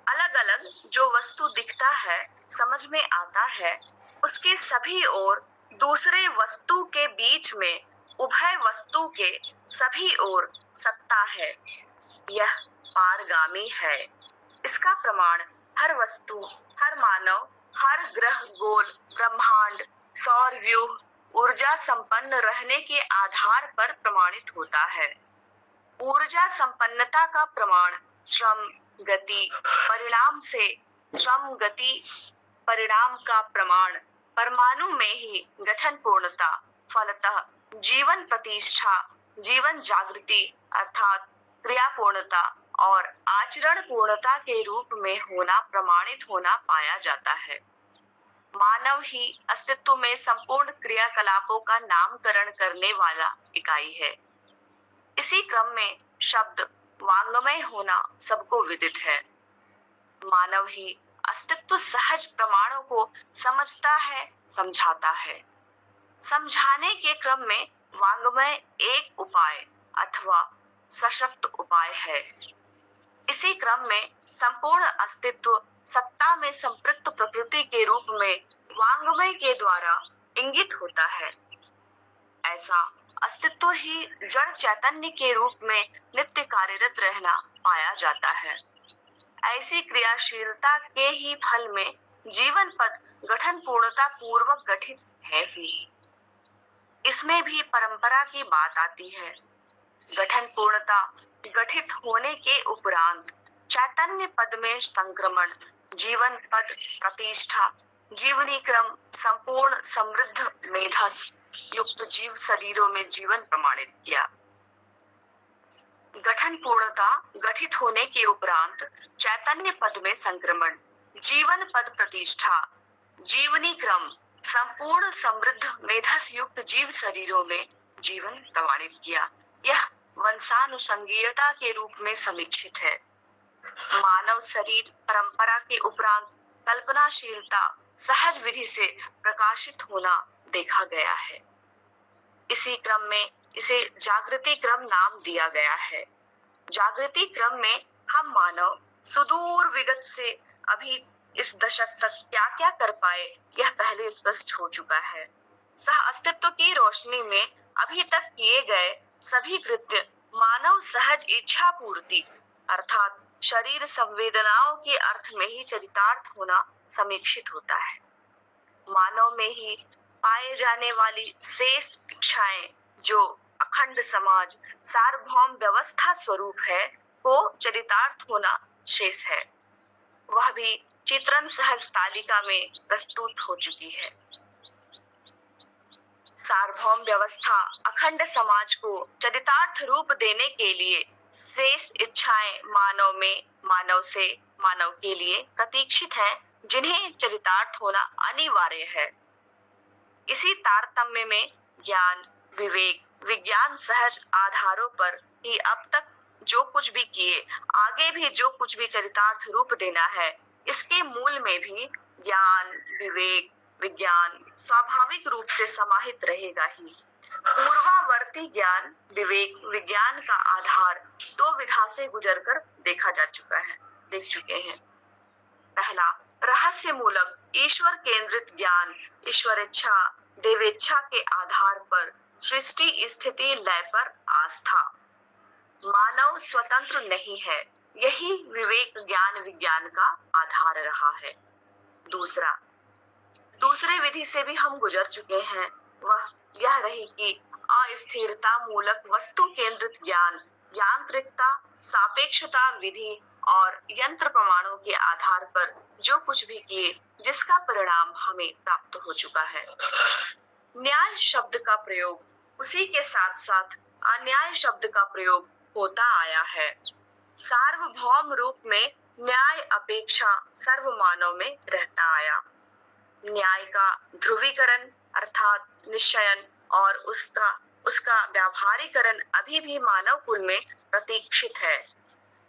अलग अलग जो वस्तु दिखता है, समझ में आता है, उसके सभी ओर दूसरे वस्तु के बीच में उभय वस्तु के सभी ओर सत्ता है। यह पारगामी है। इसका प्रमाण हर वस्तु, हर मानव, हर ग्रह गोल, ब्रह्मांड, सौर व्यूह ऊर्जा संपन्न रहने के आधार पर प्रमाणित होता है। ऊर्जा संपन्नता का प्रमाण श्रम गति परिणाम से श्रम गति परिणाम का प्रमाण परमाणु में ही गठन पूर्णता, फलतः जीवन प्रतिष्ठा, जीवन जागृति अर्थात क्रिया पूर्णता और आचरण पूर्णता के रूप में होना प्रमाणित होना पाया जाता है। मानव ही अस्तित्व में संपूर्ण क्रियाकलापों का नामकरण करने वाला इकाई है। इसी क्रम में शब्द वांग्मय होना सबको विदित है। मानव ही अस्तित्व सहज प्रमाणों को समझता है, समझाता है। समझाने के क्रम में वांग्मय एक उपाय अथवा सशक्त उपाय है। इसी क्रम में संपूर्ण अस्तित्व सत्ता में संपृक्त प्रकृति के रूप में वांग्मय के द्वारा इंगित होता है। ऐसा अस्तित्व ही जड़ चैतन्य के रूप में नित्य कार्यरत रहना पाया जाता है। ऐसी क्रियाशीलता के ही फल में जीवन पद गठन पूर्णता पूर्वक गठित है ही। इसमें भी परंपरा की बात आती है। गठन पूर्णता गठित होने के उपरांत चैतन्य पद में संक्रमण, जीवन पद प्रतिष्ठा, जीवनी क्रम संपूर्ण समृद्ध मेधस युक्त जीव शरीरों में जीवन प्रमाणित किया। गठन पूर्णता गठित होने के उपरांत चैतन्य पद में संक्रमण, जीवन पद प्रतिष्ठा, जीवनी क्रम संपूर्ण समृद्ध मेधस युक्त जीव शरीरों में जीवन प्रमाणित किया। यह वंशानुसंगीयता के रूप में समीक्षित है। मानव शरीर परंपरा के उपरांत कल्पनाशीलता सहज विधि से प्रकाशित होना देखा गया है। इसी क्रम में इसे जागृति क्रम नाम दिया गया है। जागृति क्रम में हम मानव सुदूर विगत से अभी इस दशक तक क्या क्या कर पाए, यह पहले स्पष्ट हो चुका है। सह अस्तित्व की रोशनी में अभी तक किए गए सभी कृत्य मानव सहज इच्छा पूर्ति अर्थात शरीर संवेदनाओं के अर्थ में ही चरितार्थ होना समीक्षित होता है। मानव में ही पाए जाने वाली शेष इच्छाएं जो अखंड समाज सार्वभौम व्यवस्था स्वरूप है, वो चरितार्थ होना शेष है। वह भी चित्रण सहज तालिका में प्रस्तुत हो चुकी है। सार्वभौम व्यवस्था अखंड समाज को चरितार्थ रूप देने के लिए शेष इच्छाएं मानव में, मानव से मानव के लिए प्रतीक्षित हैं, जिन्हें चरितार्थ होना अनिवार्य है। इसी तारतम्य में ज्ञान, विवेक, विज्ञान सहज आधारों पर ही अब तक जो कुछ भी किए, आगे भी जो कुछ भी चरितार्थ रूप देना है, इसके मूल में भी ज्ञान, विवेक, विज्ञान स्वाभाविक रूप से समाहित रहेगा ही। पूर्वावर्ती ज्ञान, विवेक, विज्ञान का आधार दो विधा से गुजरकर देख चुके हैं। पहला, रहस्य मूलक ईश्वर केंद्रित ज्ञान, ईश्वर इच्छा, देवेच्छा के आधार पर सृष्टि स्थिति लय पर आस्था। मानव स्वतंत्र नहीं है, यही विवेक ज्ञान विज्ञान का आधार रहा है। दूसरे विधि से भी हम गुजर चुके हैं, वह यह रही कि अस्थिरता मूलक वस्तु केंद्रित ज्ञान, यांत्रिकता, सापेक्षता विधि और यंत्र प्रमाणों के आधार पर जो कुछ भी किए, जिसका परिणाम हमें प्राप्त हो चुका है। न्याय शब्द का प्रयोग, उसी के साथ साथ अन्याय शब्द का प्रयोग होता आया है। सार्वभौम रूप में न्याय अपेक्षा सर्वमानव में रहता आया। न्याय का ध्रुवीकरण अर्थात निश्चयन और उसका व्यावहारीकरण अभी भी मानव कुल में प्रतीक्षित है।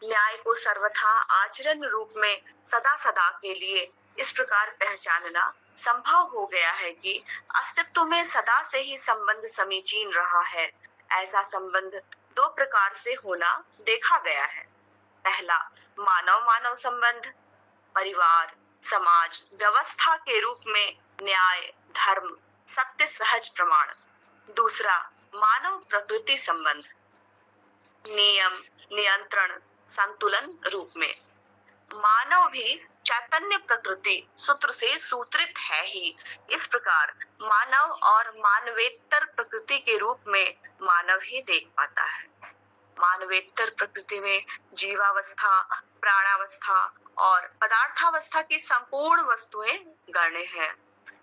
न्याय को सर्वथा आचरण रूप में सदा सदा के लिए इस प्रकार पहचानना संभव हो गया है कि अस्तित्व में सदा से ही संबंध समीचीन रहा है। ऐसा संबंध दो प्रकार से होना देखा गया है। पहला, मानव मानव संबंध, परिवार, समाज, व्यवस्था के रूप में न्याय, धर्म, सत्य, सहज प्रमाण। दूसरा, मानव प्रकृति संबंध, नियम, नियंत्रण, संतुलन रूप में। मानव भी चैतन्य प्रकृति सूत्र से सूत्रित है ही। इस प्रकार मानव और मानवेतर प्रकृति के रूप में मानव ही देख पाता है। मानवेतर प्रकृति में जीवावस्था, प्राणावस्था और पदार्थावस्था की संपूर्ण वस्तुएं गण्य हैं।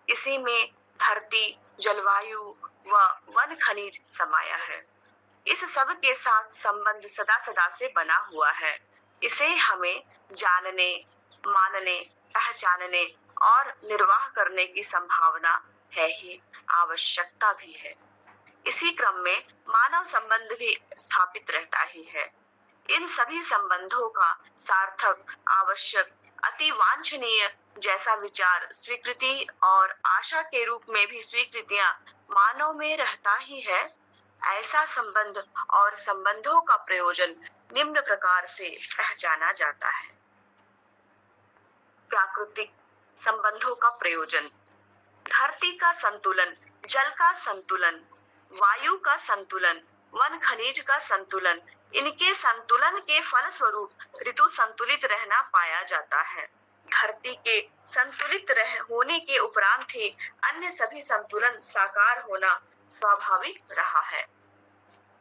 इसी में धरती, जलवायु व वन खनिज समाया है। इस सब के साथ संबंध सदा सदा से बना हुआ है। इसे हमें जानने, मानने, पहचानने और निर्वाह करने की संभावना है ही, आवश्यकता भी है। इसी क्रम में मानव संबंध भी स्थापित रहता ही है। इन सभी संबंधों का सार्थक, आवश्यक, अति वांछनीय जैसा विचार, स्वीकृति और आशा के रूप में भी स्वीकृतियां मानव में रहता ही है। ऐसा संबंध और संबंधों का प्रयोजन निम्न प्रकार से पहचाना जाता है। प्राकृतिक संबंधों का प्रयोजन, धरती का संतुलन, जल का संतुलन, वायु का संतुलन, वन खनिज का संतुलन, इनके संतुलन के फलस्वरूप ऋतु संतुलित रहना पाया जाता है। धरती के संतुलित होने के उपरांत ही अन्य सभी संतुलन साकार होना स्वाभाविक रहा है।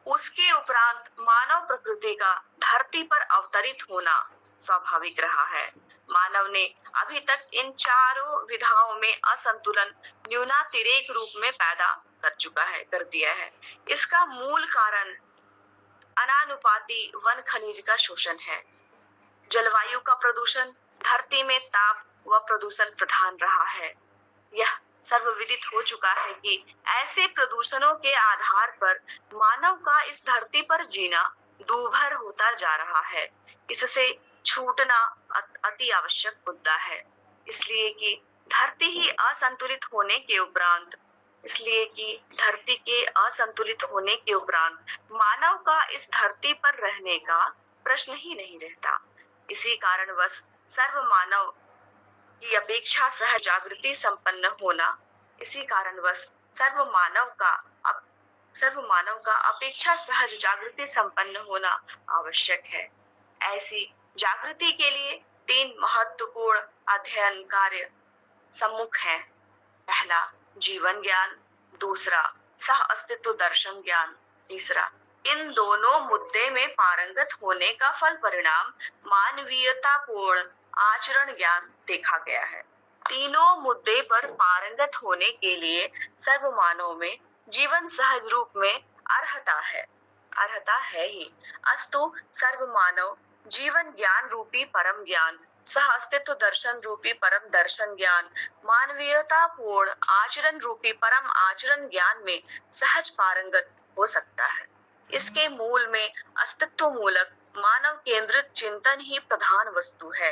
उसके उपरांत मानव प्रकृति का धरती पर अवतरित होना स्वाभाविक रहा है। मानव ने अभी तक इन चारों विधाओं में असंतुलन न्यूनातिरेक रूप में पैदा कर दिया है। इसका मूल कारण अनानुपाती वन खनिज का शोषण है। जलवायु का प्रदूषण, धरती में ताप व प्रदूषण प्रधान रहा है। यह सर्वविदित हो चुका है कि ऐसे प्रदूषणों के आधार पर मानव का इस धरती पर जीना दूभर होता जा रहा है। इससे छूटना अति आवश्यक मुद्दा है। इसलिए कि धरती के असंतुलित होने के उपरांत मानव का इस धरती पर रहने का प्रश्न ही नहीं रहता। इसी कारणवश सर्व मानव की अपेक्षा सहज जागृति संपन्न होना, सर्व मानव का अपेक्षा सहज जागृति संपन्न होना आवश्यक है। ऐसी जागृति के लिए 3 महत्वपूर्ण अध्ययन कार्य सम्मुख हैं। पहला, जीवन ज्ञान, दूसरा सह अस्तित्व दर्शन ज्ञान, तीसरा इन दोनों मुद्दे में पारंगत होने का फल परिणाम मानवीयतापूर्ण आचरण ज्ञान देखा गया है। तीनों मुद्दे पर पारंगत होने के लिए सर्व मानव में जीवन सहज रूप में अर्हता है ही। अस्तु सर्व मानव जीवन ज्ञान रूपी परम ज्ञान सह अस्तित्व दर्शन रूपी परम दर्शन ज्ञान मानवीयता पूर्ण आचरण रूपी परम आचरण ज्ञान में सहज पारंगत हो सकता है। इसके मूल में अस्तित्व मूलक मानव केंद्रित चिंतन ही प्रधान वस्तु है।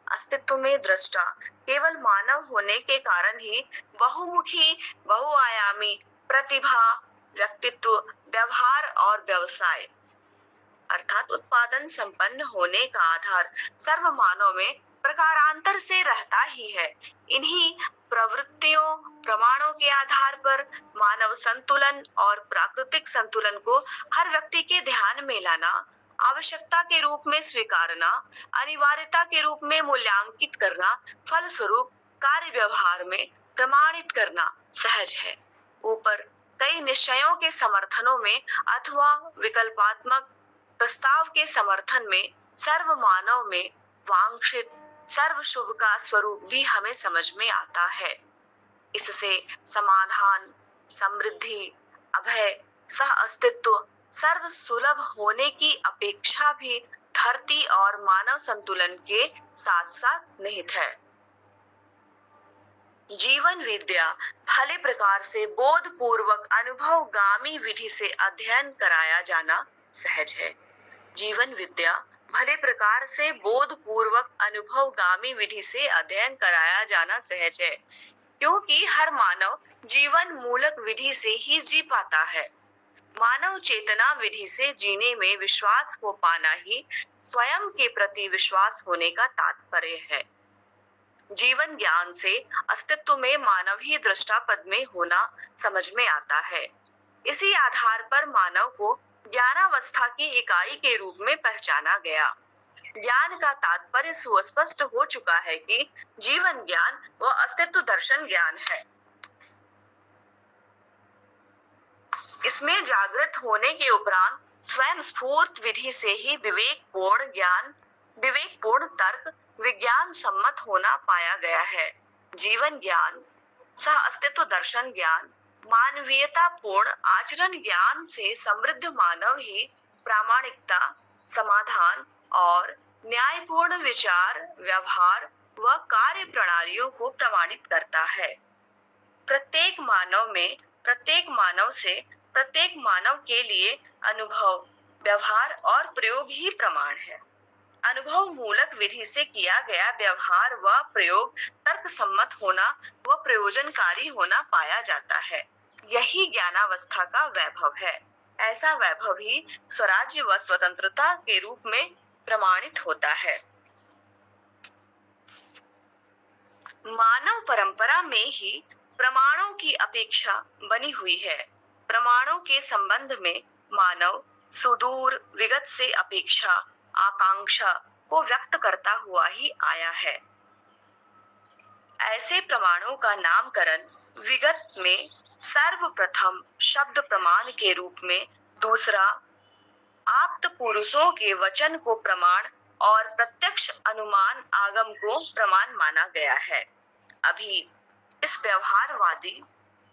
अस्तित्व में दृष्टा केवल मानव होने के कारण ही बहुमुखी बहुआयामी प्रतिभा व्यक्तित्व व्यवहार और व्यवसाय अर्थात उत्पादन संपन्न होने का आधार सर्व मानव में प्रकारांतर से रहता ही है। इन्हीं प्रवृत्तियों प्रमाणों के आधार पर मानव संतुलन और प्राकृतिक संतुलन को हर व्यक्ति के ध्यान में लाना, आवश्यकता के रूप में स्वीकारना, अनिवार्यता के रूप में मूल्यांकित करना, फलस्वरूप कार्य व्यवहार में प्रमाणित करना सहज है। ऊपर कई निश्चयों के समर्थनों में अथवा विकल्पात्मक प्रस्ताव के समर्थन में सर्व मानव में वांछित सर्व शुभ का स्वरूप भी हमें समझ में आता है। इससे समाधान, समृद्धि, अभय, सह अस्तित्व सर्व सुलभ होने की अपेक्षा भी धरती और मानव संतुलन के साथ साथ निहित है। जीवन विद्या भले प्रकार से बोध पूर्वक अनुभवगामी विधि से अध्ययन कराया जाना सहज है। जीवन विद्या भले प्रकार से बोध पूर्वक अनुभवगामी विधि से अध्ययन कराया जाना सहज है, क्योंकि हर मानव जीवन मूलक विधि से ही जी पाता है। मानव चेतना विधि से जीने में विश्वास को पाना ही स्वयं के प्रति विश्वास होने का तात्पर्य है। जीवन ज्ञान से अस्तित्व में मानव ही दृष्टा पद में होना समझ में आता है। इसी आधार पर मानव को ज्ञानावस्था की इकाई के रूप में पहचाना गया। ज्ञान का तात्पर्य सुस्पष्ट हो चुका है कि जीवन ज्ञान व अस्तित्व दर्शन ज्ञान है। इसमें जागृत होने के उपरांत स्वयं स्फूर्त विधि से ही विवेकपूर्ण ज्ञान, विवेकपूर्ण तर्क, विज्ञान सम्मत होना पाया गया है। जीवन ज्ञान, सह अस्तित्व दर्शन ज्ञान, मानवीयता पूर्ण आचरण ज्ञान से समृद्ध मानव ही प्रामाणिकता, समाधान और न्यायपूर्ण विचार, व्यवहार व कार्य प्रणालियों को प्रमाणित करता है। प्रत्येक मानव में, प्रत्येक मानव से, प्रत्येक मानव के लिए अनुभव, व्यवहार और प्रयोग ही प्रमाण है। अनुभव मूलक विधि से किया गया व्यवहार व प्रयोग तर्क सम्मत होना व प्रयोजनकारी होना पाया जाता है। यही ज्ञानावस्था का वैभव है। ऐसा वैभव ही स्वराज्य व स्वतंत्रता के रूप में प्रमाणित होता है। मानव परंपरा में ही प्रमाणों की अपेक्षा बनी हुई है। प्रमाणों के संबंध में मानव सुदूर विगत से अपेक्षा, आकांक्षा को व्यक्त करता हुआ ही आया है। ऐसे प्रमाणों का नामकरण विगत में सर्वप्रथम शब्द प्रमाण के रूप में, दूसरा आप्त पुरुषों के वचन को प्रमाण और प्रत्यक्ष अनुमान आगम को प्रमाण माना गया है। अभी इस व्यवहारवादी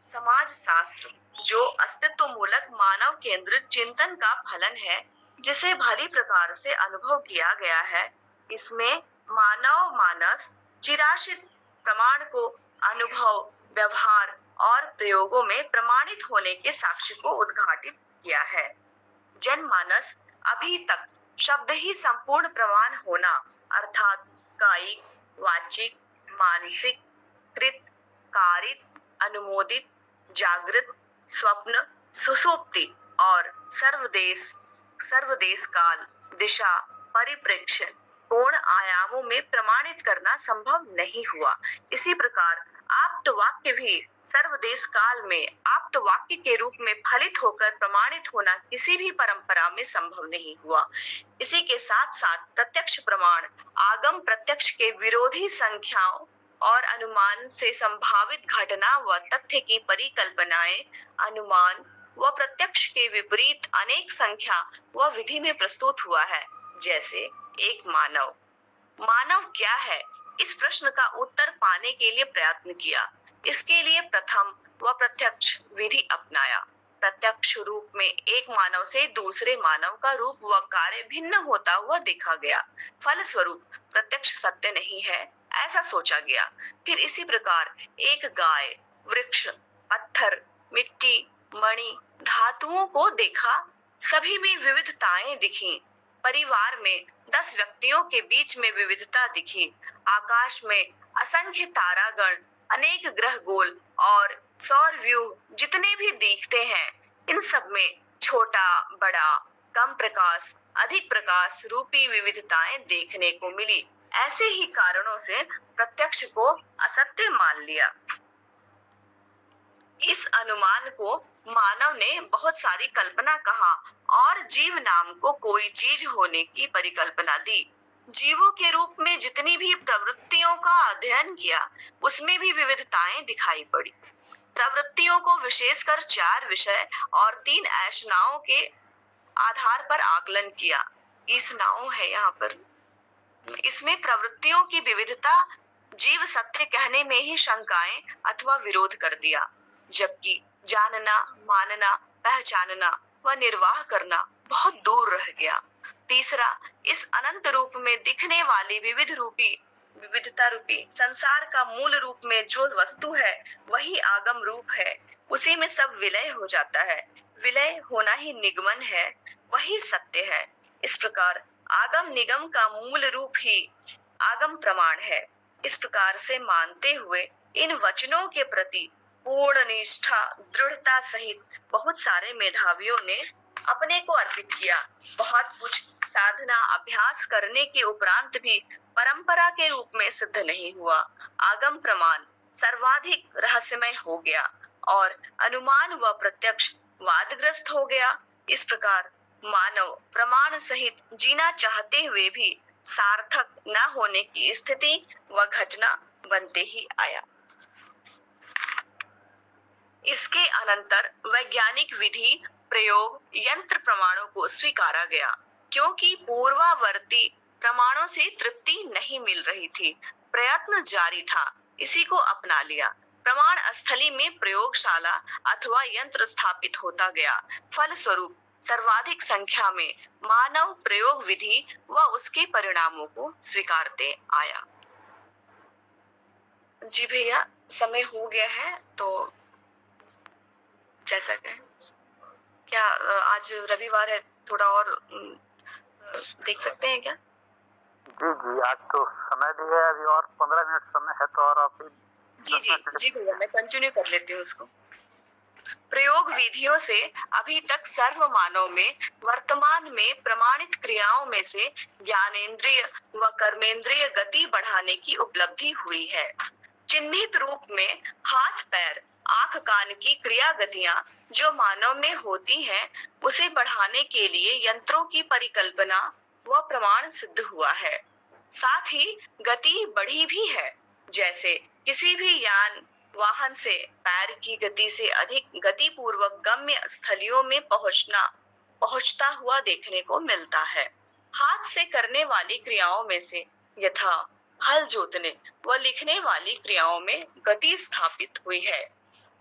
समाज शास्त्र जो अस्तित्व मूलक मानव केंद्रित चिंतन का फलन है, जिसे भली प्रकार से अनुभव किया गया है, इसमें मानव मानस चिराशित प्रमाण को अनुभव, व्यवहार और प्रयोगों में प्रमाणित होने के साक्ष्य को उद्घाटित किया है। जनमानस अभी तक शब्द ही संपूर्ण प्रमाण होना अर्थात कायिक, वाचिक, मानसिक, कृत, कारित, अनुमोदित, जागृत, स्वप्न, सुषुप्ति और सर्वदेश काल, दिशा, परिप्रेक्ष्य, कोण आयामों में प्रमाणित करना संभव नहीं हुआ। इसी प्रकार आप्त वाक्य भी सर्वदेश काल में आप्त वाक्य के रूप में फलित होकर प्रमाणित होना किसी भी परंपरा में संभव नहीं हुआ। इसी के साथ साथ प्रत्यक्ष प्रमाण आगम प्रत्यक्ष के विरोधी संख्याओं और अनुमान से संभावित घटना व तथ्य की परिकल्पनाएं अनुमान व प्रत्यक्ष के विपरीत अनेक संख्या व विधि में प्रस्तुत हुआ है। जैसे एक मानव क्या है, इस प्रश्न का उत्तर पाने के लिए प्रयत्न किया। इसके लिए प्रथम व प्रत्यक्ष विधि अपनाया। प्रत्यक्ष रूप में एक मानव से दूसरे मानव का रूप व कार्य भिन्न होता हुआ देखा गया। फलस्वरूप प्रत्यक्ष सत्य नहीं है ऐसा सोचा गया। फिर इसी प्रकार एक गाय, वृक्ष, पत्थर, मिट्टी, मणि, धातुओं को देखा, सभी में विविधताएं दिखी। परिवार में 10 व्यक्तियों के बीच में विविधता दिखी। आकाश में असंख्य तारागण, अनेक ग्रह गोल और सौर व्यूह जितने भी दिखते हैं, इन सब में छोटा, बड़ा, कम प्रकाश, अधिक प्रकाश रूपी विविधताएं देखने को मिली। ऐसे ही कारणों से प्रत्यक्ष को असत्य मान लिया। इस अनुमान को मानव ने बहुत सारी कल्पना कहा और जीव नाम को कोई चीज होने की परिकल्पना दी। जीवों के रूप में जितनी भी प्रवृत्तियों का अध्ययन किया, उसमें भी विविधताएं दिखाई पड़ी। प्रवृत्तियों को विशेषकर 4 विषय और 3 ऐषणाओं के आधार पर आकलन किया। ईसनाओं है यहाँ पर। इसमें प्रवृत्तियों की विविधता जीव सत्य कहने में ही शंकाएं अथवा विरोध कर दिया, जबकि जानना, मानना, पहचानना व निर्वाह करना बहुत दूर रह गया। तीसरा, इस अनंत रूप में दिखने वाली विविधता रूपी संसार का मूल रूप में जो वस्तु है वही आगम रूप है। उसी में सब विलय हो जाता है। विलय होना ही निगमन है, वही सत्य है। इस प्रकार आगम निगम का मूल रूप ही आगम प्रमाण है। इस प्रकार से मानते हुए इन वचनों के प्रति पूर्ण निष्ठा, दृढ़ता सहित बहुत सारे मेधावियों ने अपने को अर्पित किया। बहुत कुछ साधना अभ्यास करने के उपरांत भी परंपरा के रूप में सिद्ध नहीं हुआ। आगम प्रमाण सर्वाधिक रहस्यमय हो गया और अनुमान व प्रत्यक्ष वादग्रस्त हो गया। इस प्रकार मानव प्रमाण सहित जीना चाहते हुए भी सार्थक न होने की स्थिति व घटना बनते ही आया। इसके अनंतर वैज्ञानिक विधि, प्रयोग, यंत्र प्रमाणों को स्वीकारा गया, क्योंकि पूर्वावर्ती प्रमाणों से तृप्ति नहीं मिल रही थी। प्रयत्न जारी था, इसी को अपना लिया। प्रमाण स्थली में प्रयोगशाला अथवा यंत्र स्थापित होता गया। फलस्वरूप सर्वाधिक संख्या में मानव प्रयोग विधि व उसके परिणामों को स्वीकारते आया। जी भैया, समय हो गया है तो जैसा कहें। क्या आज रविवार है, थोड़ा और देख सकते हैं क्या? जी, आज तो समय भी है, अभी और 15 मिनट समय है, तो और आप जी भैया, मैं कंटिन्यू कर लेती हूँ उसको। प्रयोग विधियों से अभी तक सर्व मानव में वर्तमान में प्रमाणित क्रियाओं में से ज्ञानेंद्रिय व कर्मेंद्रिय गति बढ़ाने की उपलब्धि हुई है। चिन्हित रूप में हाथ, पैर, आंख, कान की क्रिया गतियां जो मानव में होती हैं, उसे बढ़ाने के लिए यंत्रों की परिकल्पना व प्रमाण सिद्ध हुआ है। साथ ही गति बढ़ी भी है। जैसे किसी भी यान वाहन से पैर की गति से अधिक गति पूर्वक गम्य स्थलियों में पहुंचता हुआ देखने को मिलता है। हाथ से करने वाली क्रियाओं में से यथा हल जोतने व लिखने वाली क्रियाओं में गति स्थापित हुई है।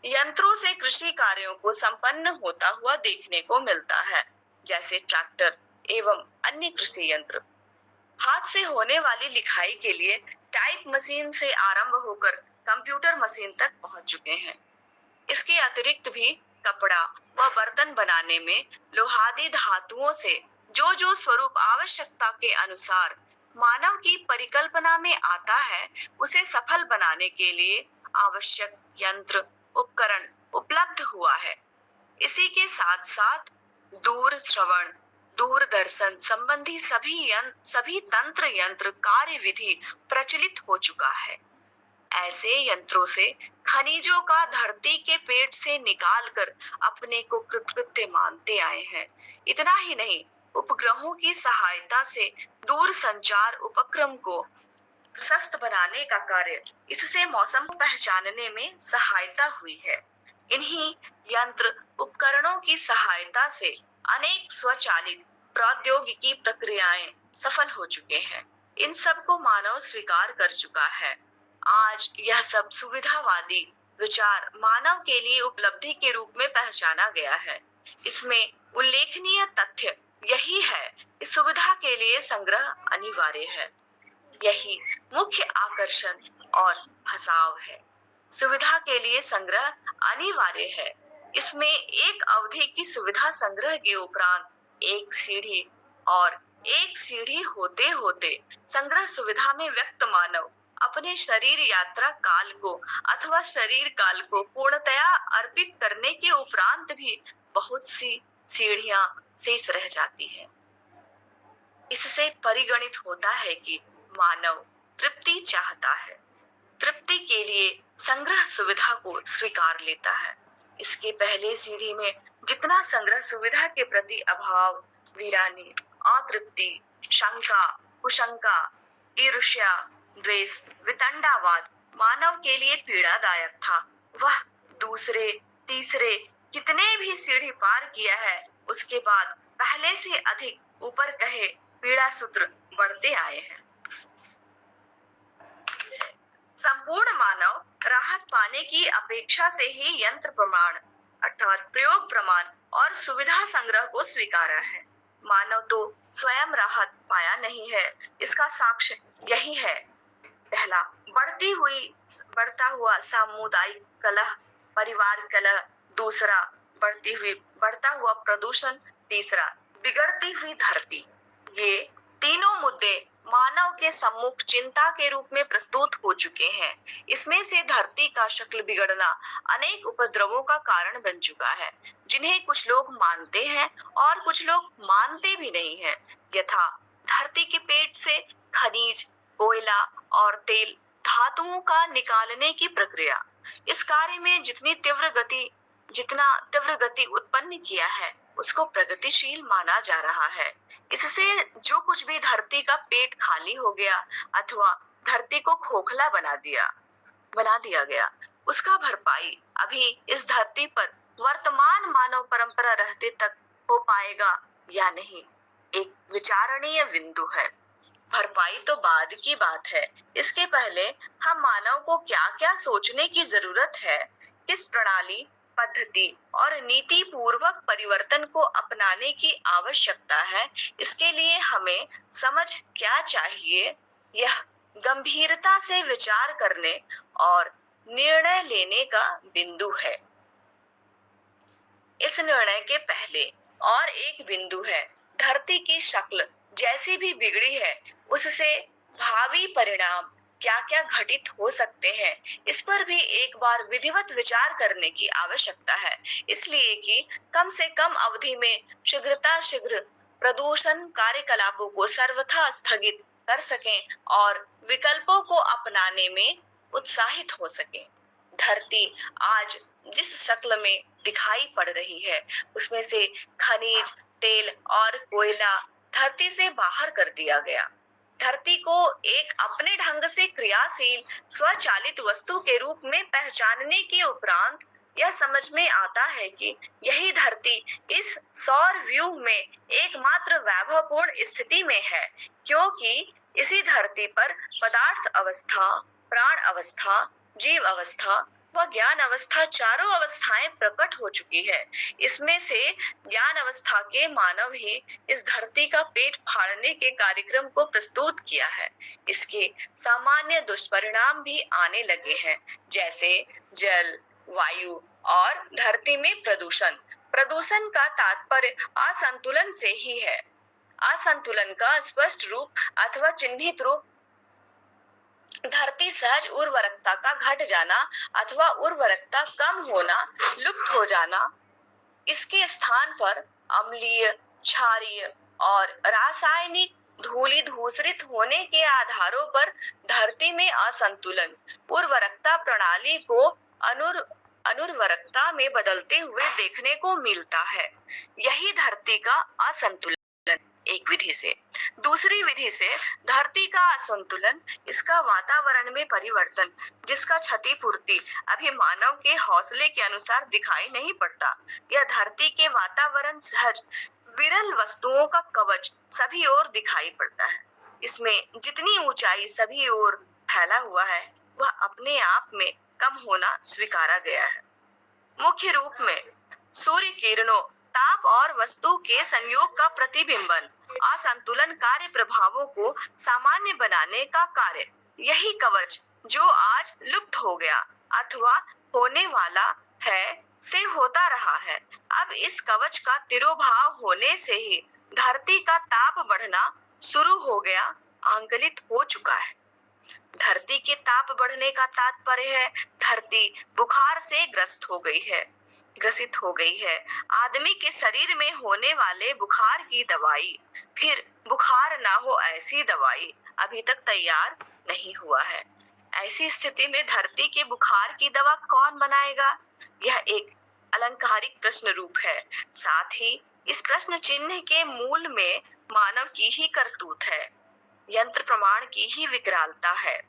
यंत्रों से कृषि कार्यों को संपन्न होता हुआ देखने को मिलता है, जैसे ट्रैक्टर एवं अन्य कृषि यंत्र। हाथ से होने वाली लिखाई के लिए टाइप मशीन से आरंभ होकर कंप्यूटर मशीन तक पहुंच चुके हैं। इसके अतिरिक्त भी कपड़ा व बर्तन बनाने में लोहादी धातुओं से जो जो स्वरूप आवश्यकता के अनुसार मानव की परिकल्पना में आता है, उसे सफल बनाने के लिए आवश्यक यंत्र उपकरण उपलब्ध हुआ है। इसी के साथ साथ दूर श्रवण, दूरदर्शन संबंधी सभी तंत्र यंत्र कार्य विधि प्रचलित हो चुका है। ऐसे यंत्रों से खनिजों का धरती के पेट से निकालकर अपने को कृतकृत्य मानते आए हैं। इतना ही नहीं, उपग्रहों की सहायता से दूर संचार उपक्रम को प्रशस्त बनाने का कार्य, इससे मौसम को पहचानने में सहायता हुई है। इन्हीं यंत्र उपकरणों की सहायता से अनेक स्वचालित प्रौद्योगिकी प्रक्रियाएं सफल हो चुके हैं। इन सब को मानव स्वीकार कर चुका है। आज यह सब सुविधावादी विचार मानव के लिए उपलब्धि के रूप में पहचाना गया है। इसमें उल्लेखनीय तथ्य यही है कि सुविधा के लिए संग्रह अनिवार्य है। यही मुख्य आकर्षण और फंसाव है। सुविधा के लिए संग्रह अनिवार्य है। इसमें एक अवधि की सुविधा संग्रह के उपरांत एक सीढ़ी और एक सीढ़ी होते होते संग्रह सुविधा में व्यक्त मानव अपने शरीर यात्रा काल को अथवा शरीर काल को पूर्णतया अर्पित करने के उपरांत भी बहुत सी सीढ़ियां शेष रह जाती है। इससे परिगणित होता है कि मानव तृप्ति चाहता है। तृप्ति के लिए संग्रह सुविधा को स्वीकार लेता है। इसके पहले सीढ़ी में जितना संग्रह सुविधा के प्रति अभाव, वीरानी, अतृप्ति, शंका, कुशंका, ईर्ष्या, द्वेष, वितंडावाद मानव के लिए पीड़ादायक था, वह दूसरे, तीसरे कितने भी सीढ़ी पार किया है, उसके बाद पहले से अधिक ऊपर कहे पीड़ा सूत्र बढ़ते आए हैं। संपूर्ण मानव राहत पाने की अपेक्षा से ही यंत्र प्रमाण अर्थात प्रयोग प्रमाण और सुविधा संग्रह को स्वीकारा है। मानव तो स्वयं राहत पाया नहीं है, इसका साक्ष्य यही है। पहला, बढ़ता हुआ सामुदायिक कलह, परिवार कलह। दूसरा, बढ़ता हुआ प्रदूषण। तीसरा, बिगड़ती हुई धरती। ये तीनों मुद्दे मानव के सम्मुख चिंता के रूप में प्रस्तुत हो चुके हैं। इसमें से धरती का शक्ल बिगड़ना अनेक उपद्रवों का कारण बन चुका है, जिन्हें कुछ लोग मानते हैं और कुछ लोग मानते भी नहीं हैं। यथा धरती के पेट से खनिज, कोयला और तेल धातुओं का निकालने की प्रक्रिया। इस कार्य में जितना तीव्र गति उत्पन्न किया है, उसको प्रगतिशील माना जा रहा है। इससे जो कुछ भी धरती का पेट खाली हो गया अथवा धरती को खोखला बना दिया गया, उसका भरपाई अभी इस धरती पर वर्तमान मानव परंपरा रहते तक हो पाएगा या नहीं, एक विचारणीय बिंदु है। भरपाई तो बाद की बात है। इसके पहले हम मानव को क्या क्या सोचने की जरूरत है, किस प्रणाली, पद्धति और नीति पूर्वक परिवर्तन को अपनाने की आवश्यकता है, इसके लिए हमें समझ क्या चाहिए, यह गंभीरता से विचार करने और निर्णय लेने का बिंदु है। इस निर्णय के पहले और एक बिंदु है, धरती की शक्ल जैसी भी बिगड़ी है, उससे भावी परिणाम क्या क्या घटित हो सकते हैं, इस पर भी एक बार विधिवत विचार करने की आवश्यकता है। इसलिए कि कम से कम अवधि में शीघ्र प्रदूषण कार्यकलापों को सर्वथा स्थगित कर सकें और विकल्पों को अपनाने में उत्साहित हो सकें। धरती आज जिस शक्ल में दिखाई पड़ रही है, उसमें से खनिज, तेल और कोयला धरती से बाहर कर दिया गया। धरती को एक अपने ढंग से क्रियाशील स्वचालित वस्तु के रूप में पहचानने के उपरांत यह समझ में आता है कि यही धरती इस सौर व्यूह में एकमात्र वैभवपूर्ण स्थिति में है, क्योंकि इसी धरती पर पदार्थ अवस्था, प्राण अवस्था, जीव अवस्था व ज्ञान अवस्था चारों अवस्थाएं प्रकट हो चुकी है। इसमें से ज्ञान अवस्था के मानव ही इस धरती का पेट फाड़ने के कार्यक्रम को प्रस्तुत किया है। इसके सामान्य दुष्परिणाम भी आने लगे हैं, जैसे जल, वायु और धरती में प्रदूषण। प्रदूषण का तात्पर्य असंतुलन से ही है। असंतुलन का स्पष्ट रूप अथवा चिन्हित रूप धरती सहज उर्वरकता का घट जाना अथवा उर्वरकता कम होना, लुप्त हो जाना। इसके स्थान पर अम्लीय, क्षारीय और रासायनिक धूलि धूसरित होने के आधारों पर धरती में असंतुलन उर्वरकता प्रणाली को अनुर्वरकता में बदलते हुए देखने को मिलता है। यही धरती का असंतुलन एक विधि से। दूसरी विधि से धरती का असंतुलन इसका वातावरण में परिवर्तन, जिसका क्षतिपूर्ति अभी मानव के हौसले के अनुसार दिखाई नहीं पड़ता। यह धरती के वातावरण सहज विरल वस्तुओं का कवच सभी ओर दिखाई पड़ता है। इसमें जितनी ऊंचाई सभी ओर फैला हुआ है, वह अपने आप में कम होना स्वीकारा गया है। मुख्य रूप में सूर्य किरणों, ताप और वस्तु के संयोग का प्रतिबिंबन, असंतुलन कार्य प्रभावों को सामान्य बनाने का कार्य, यही कवच जो आज लुप्त हो गया अथवा होने वाला है से होता रहा है। अब इस कवच का तिरोभाव होने से ही धरती का ताप बढ़ना शुरू हो गया, आंकलित हो चुका है। धरती के ताप बढ़ने का तात्पर्य है धरती बुखार से ग्रसित हो गई है। आदमी के शरीर में होने वाले बुखार की दवाई, फिर बुखार ना हो ऐसी दवाई अभी तक तैयार नहीं हुआ है। ऐसी स्थिति में धरती के बुखार की दवा कौन बनाएगा? यह एक अलंकारिक प्रश्न रूप है। साथ ही इस प्रश्न चिन्ह के मूल में मानव की ही करतूत है, यंत्र प्रमाण की ही विकरालता है।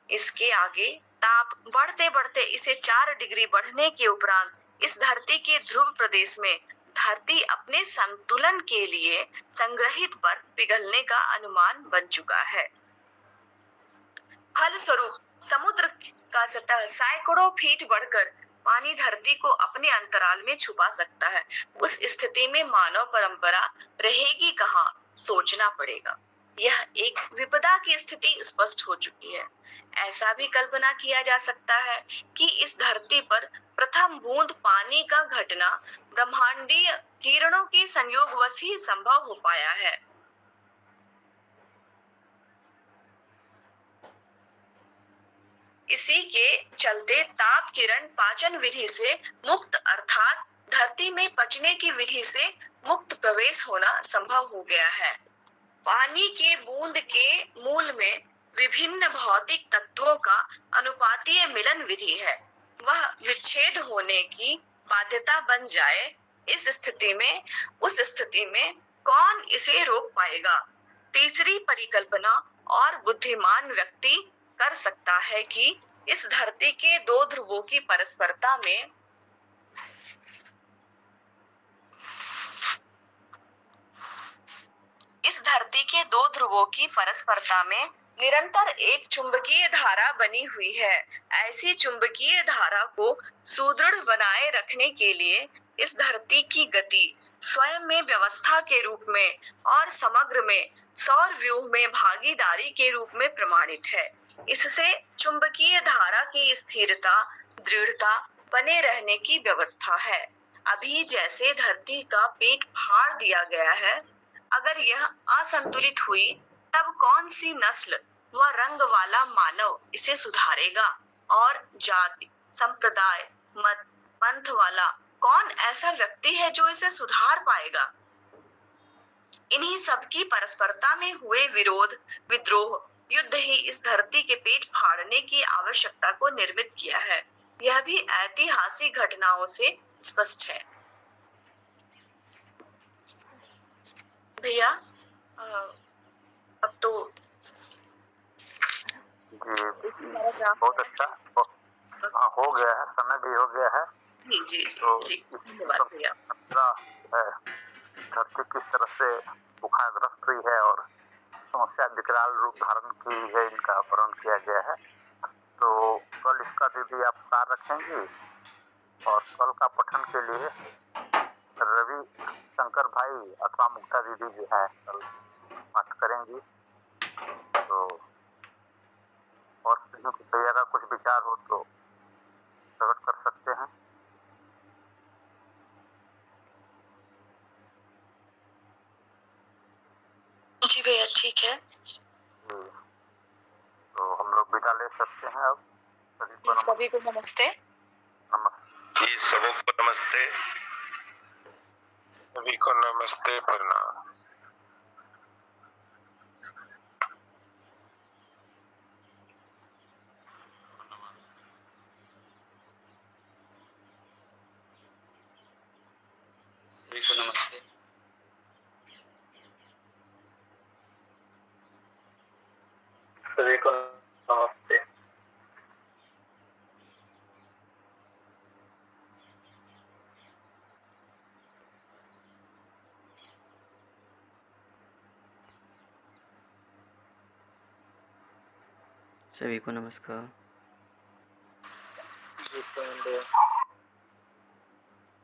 इसके आगे ताप बढ़ते बढ़ते इसे 4 डिग्री बढ़ने के उपरांत इस धरती के ध्रुव प्रदेश में धरती अपने संतुलन के लिए संग्रहित बर्फ पिघलने का अनुमान बन चुका है। फलस्वरूप समुद्र का सतह सैकड़ों फीट बढ़कर पानी धरती को अपने अंतराल में छुपा सकता है। उस स्थिति में मानव परंपरा रहेगी कहाँ, सोचना पड़ेगा। यह एक विपदा की स्थिति स्पष्ट हो चुकी है। ऐसा भी कल्पना किया जा सकता है कि इस धरती पर प्रथम बूंद पानी का घटना ब्रह्मांडीय किरणों के संयोगवश ही संभव हो पाया है। इसी के चलते ताप किरण पाचन विधि से मुक्त अर्थात धरती में पचने की विधि से मुक्त प्रवेश होना संभव हो गया है। पानी के बूंद के मूल में विभिन्न भौतिक तत्वों का अनुपातीय मिलन विधि है। वह विच्छेद होने की बाध्यता बन जाए, उस स्थिति में कौन इसे रोक पाएगा? तीसरी परिकल्पना और बुद्धिमान व्यक्ति कर सकता है कि इस धरती के दो ध्रुवों की परस्परता में निरंतर एक चुंबकीय धारा बनी हुई है। ऐसी चुंबकीय धारा को सुदृढ़ बनाए रखने के लिए इस धरती की गति स्वयं में व्यवस्था के रूप में और समग्र में सौर व्यूह में भागीदारी के रूप में प्रमाणित है। इससे चुंबकीय धारा की स्थिरता, दृढ़ता बने रहने की व्यवस्था है। अभी जैसे धरती का पेट फाड़ दिया गया है, अगर यह असंतुलित हुई तब कौन सी नस्ल व रंग वाला मानव इसे सुधारेगा? और जाति, संप्रदाय, मत, पंथ वाला कौन ऐसा व्यक्ति है जो इसे सुधार पाएगा? इन्हीं सबकी परस्परता में हुए विरोध, विद्रोह, युद्ध ही इस धरती के पेट फाड़ने की आवश्यकता को निर्मित किया है। यह भी ऐतिहासिक घटनाओं से स्पष्ट है। भैया अब तो जी बहुत अच्छा हो गया है, समय भी हो गया है। जी जी तो जी धन्यवाद भैया। है धरती किस तरह से बुखारग्रस्त हुई है और समस्या विकराल रूप धारण की है, इनका वर्णन किया गया है। तो कल इसका दीदी आप सार रखेंगी और कल का पठन के लिए रवि शंकर भाई अथवा मुक्ता दीदी जो है कल पाठ करेंगी। तो और किसी की भैया का कुछ विचार हो तो प्रकट कर सकते हैं। जी भैया ठीक है। तो हम लोग विदा ले सकते हैं अब। सभी को नमस्ते। नमस्ते जी सबको नमस्ते। सभी को नमस्ते, प्रणाम। सभी को नमस्ते। सभी को नमस्ते। सभी को नमस्कार। नमस्ते।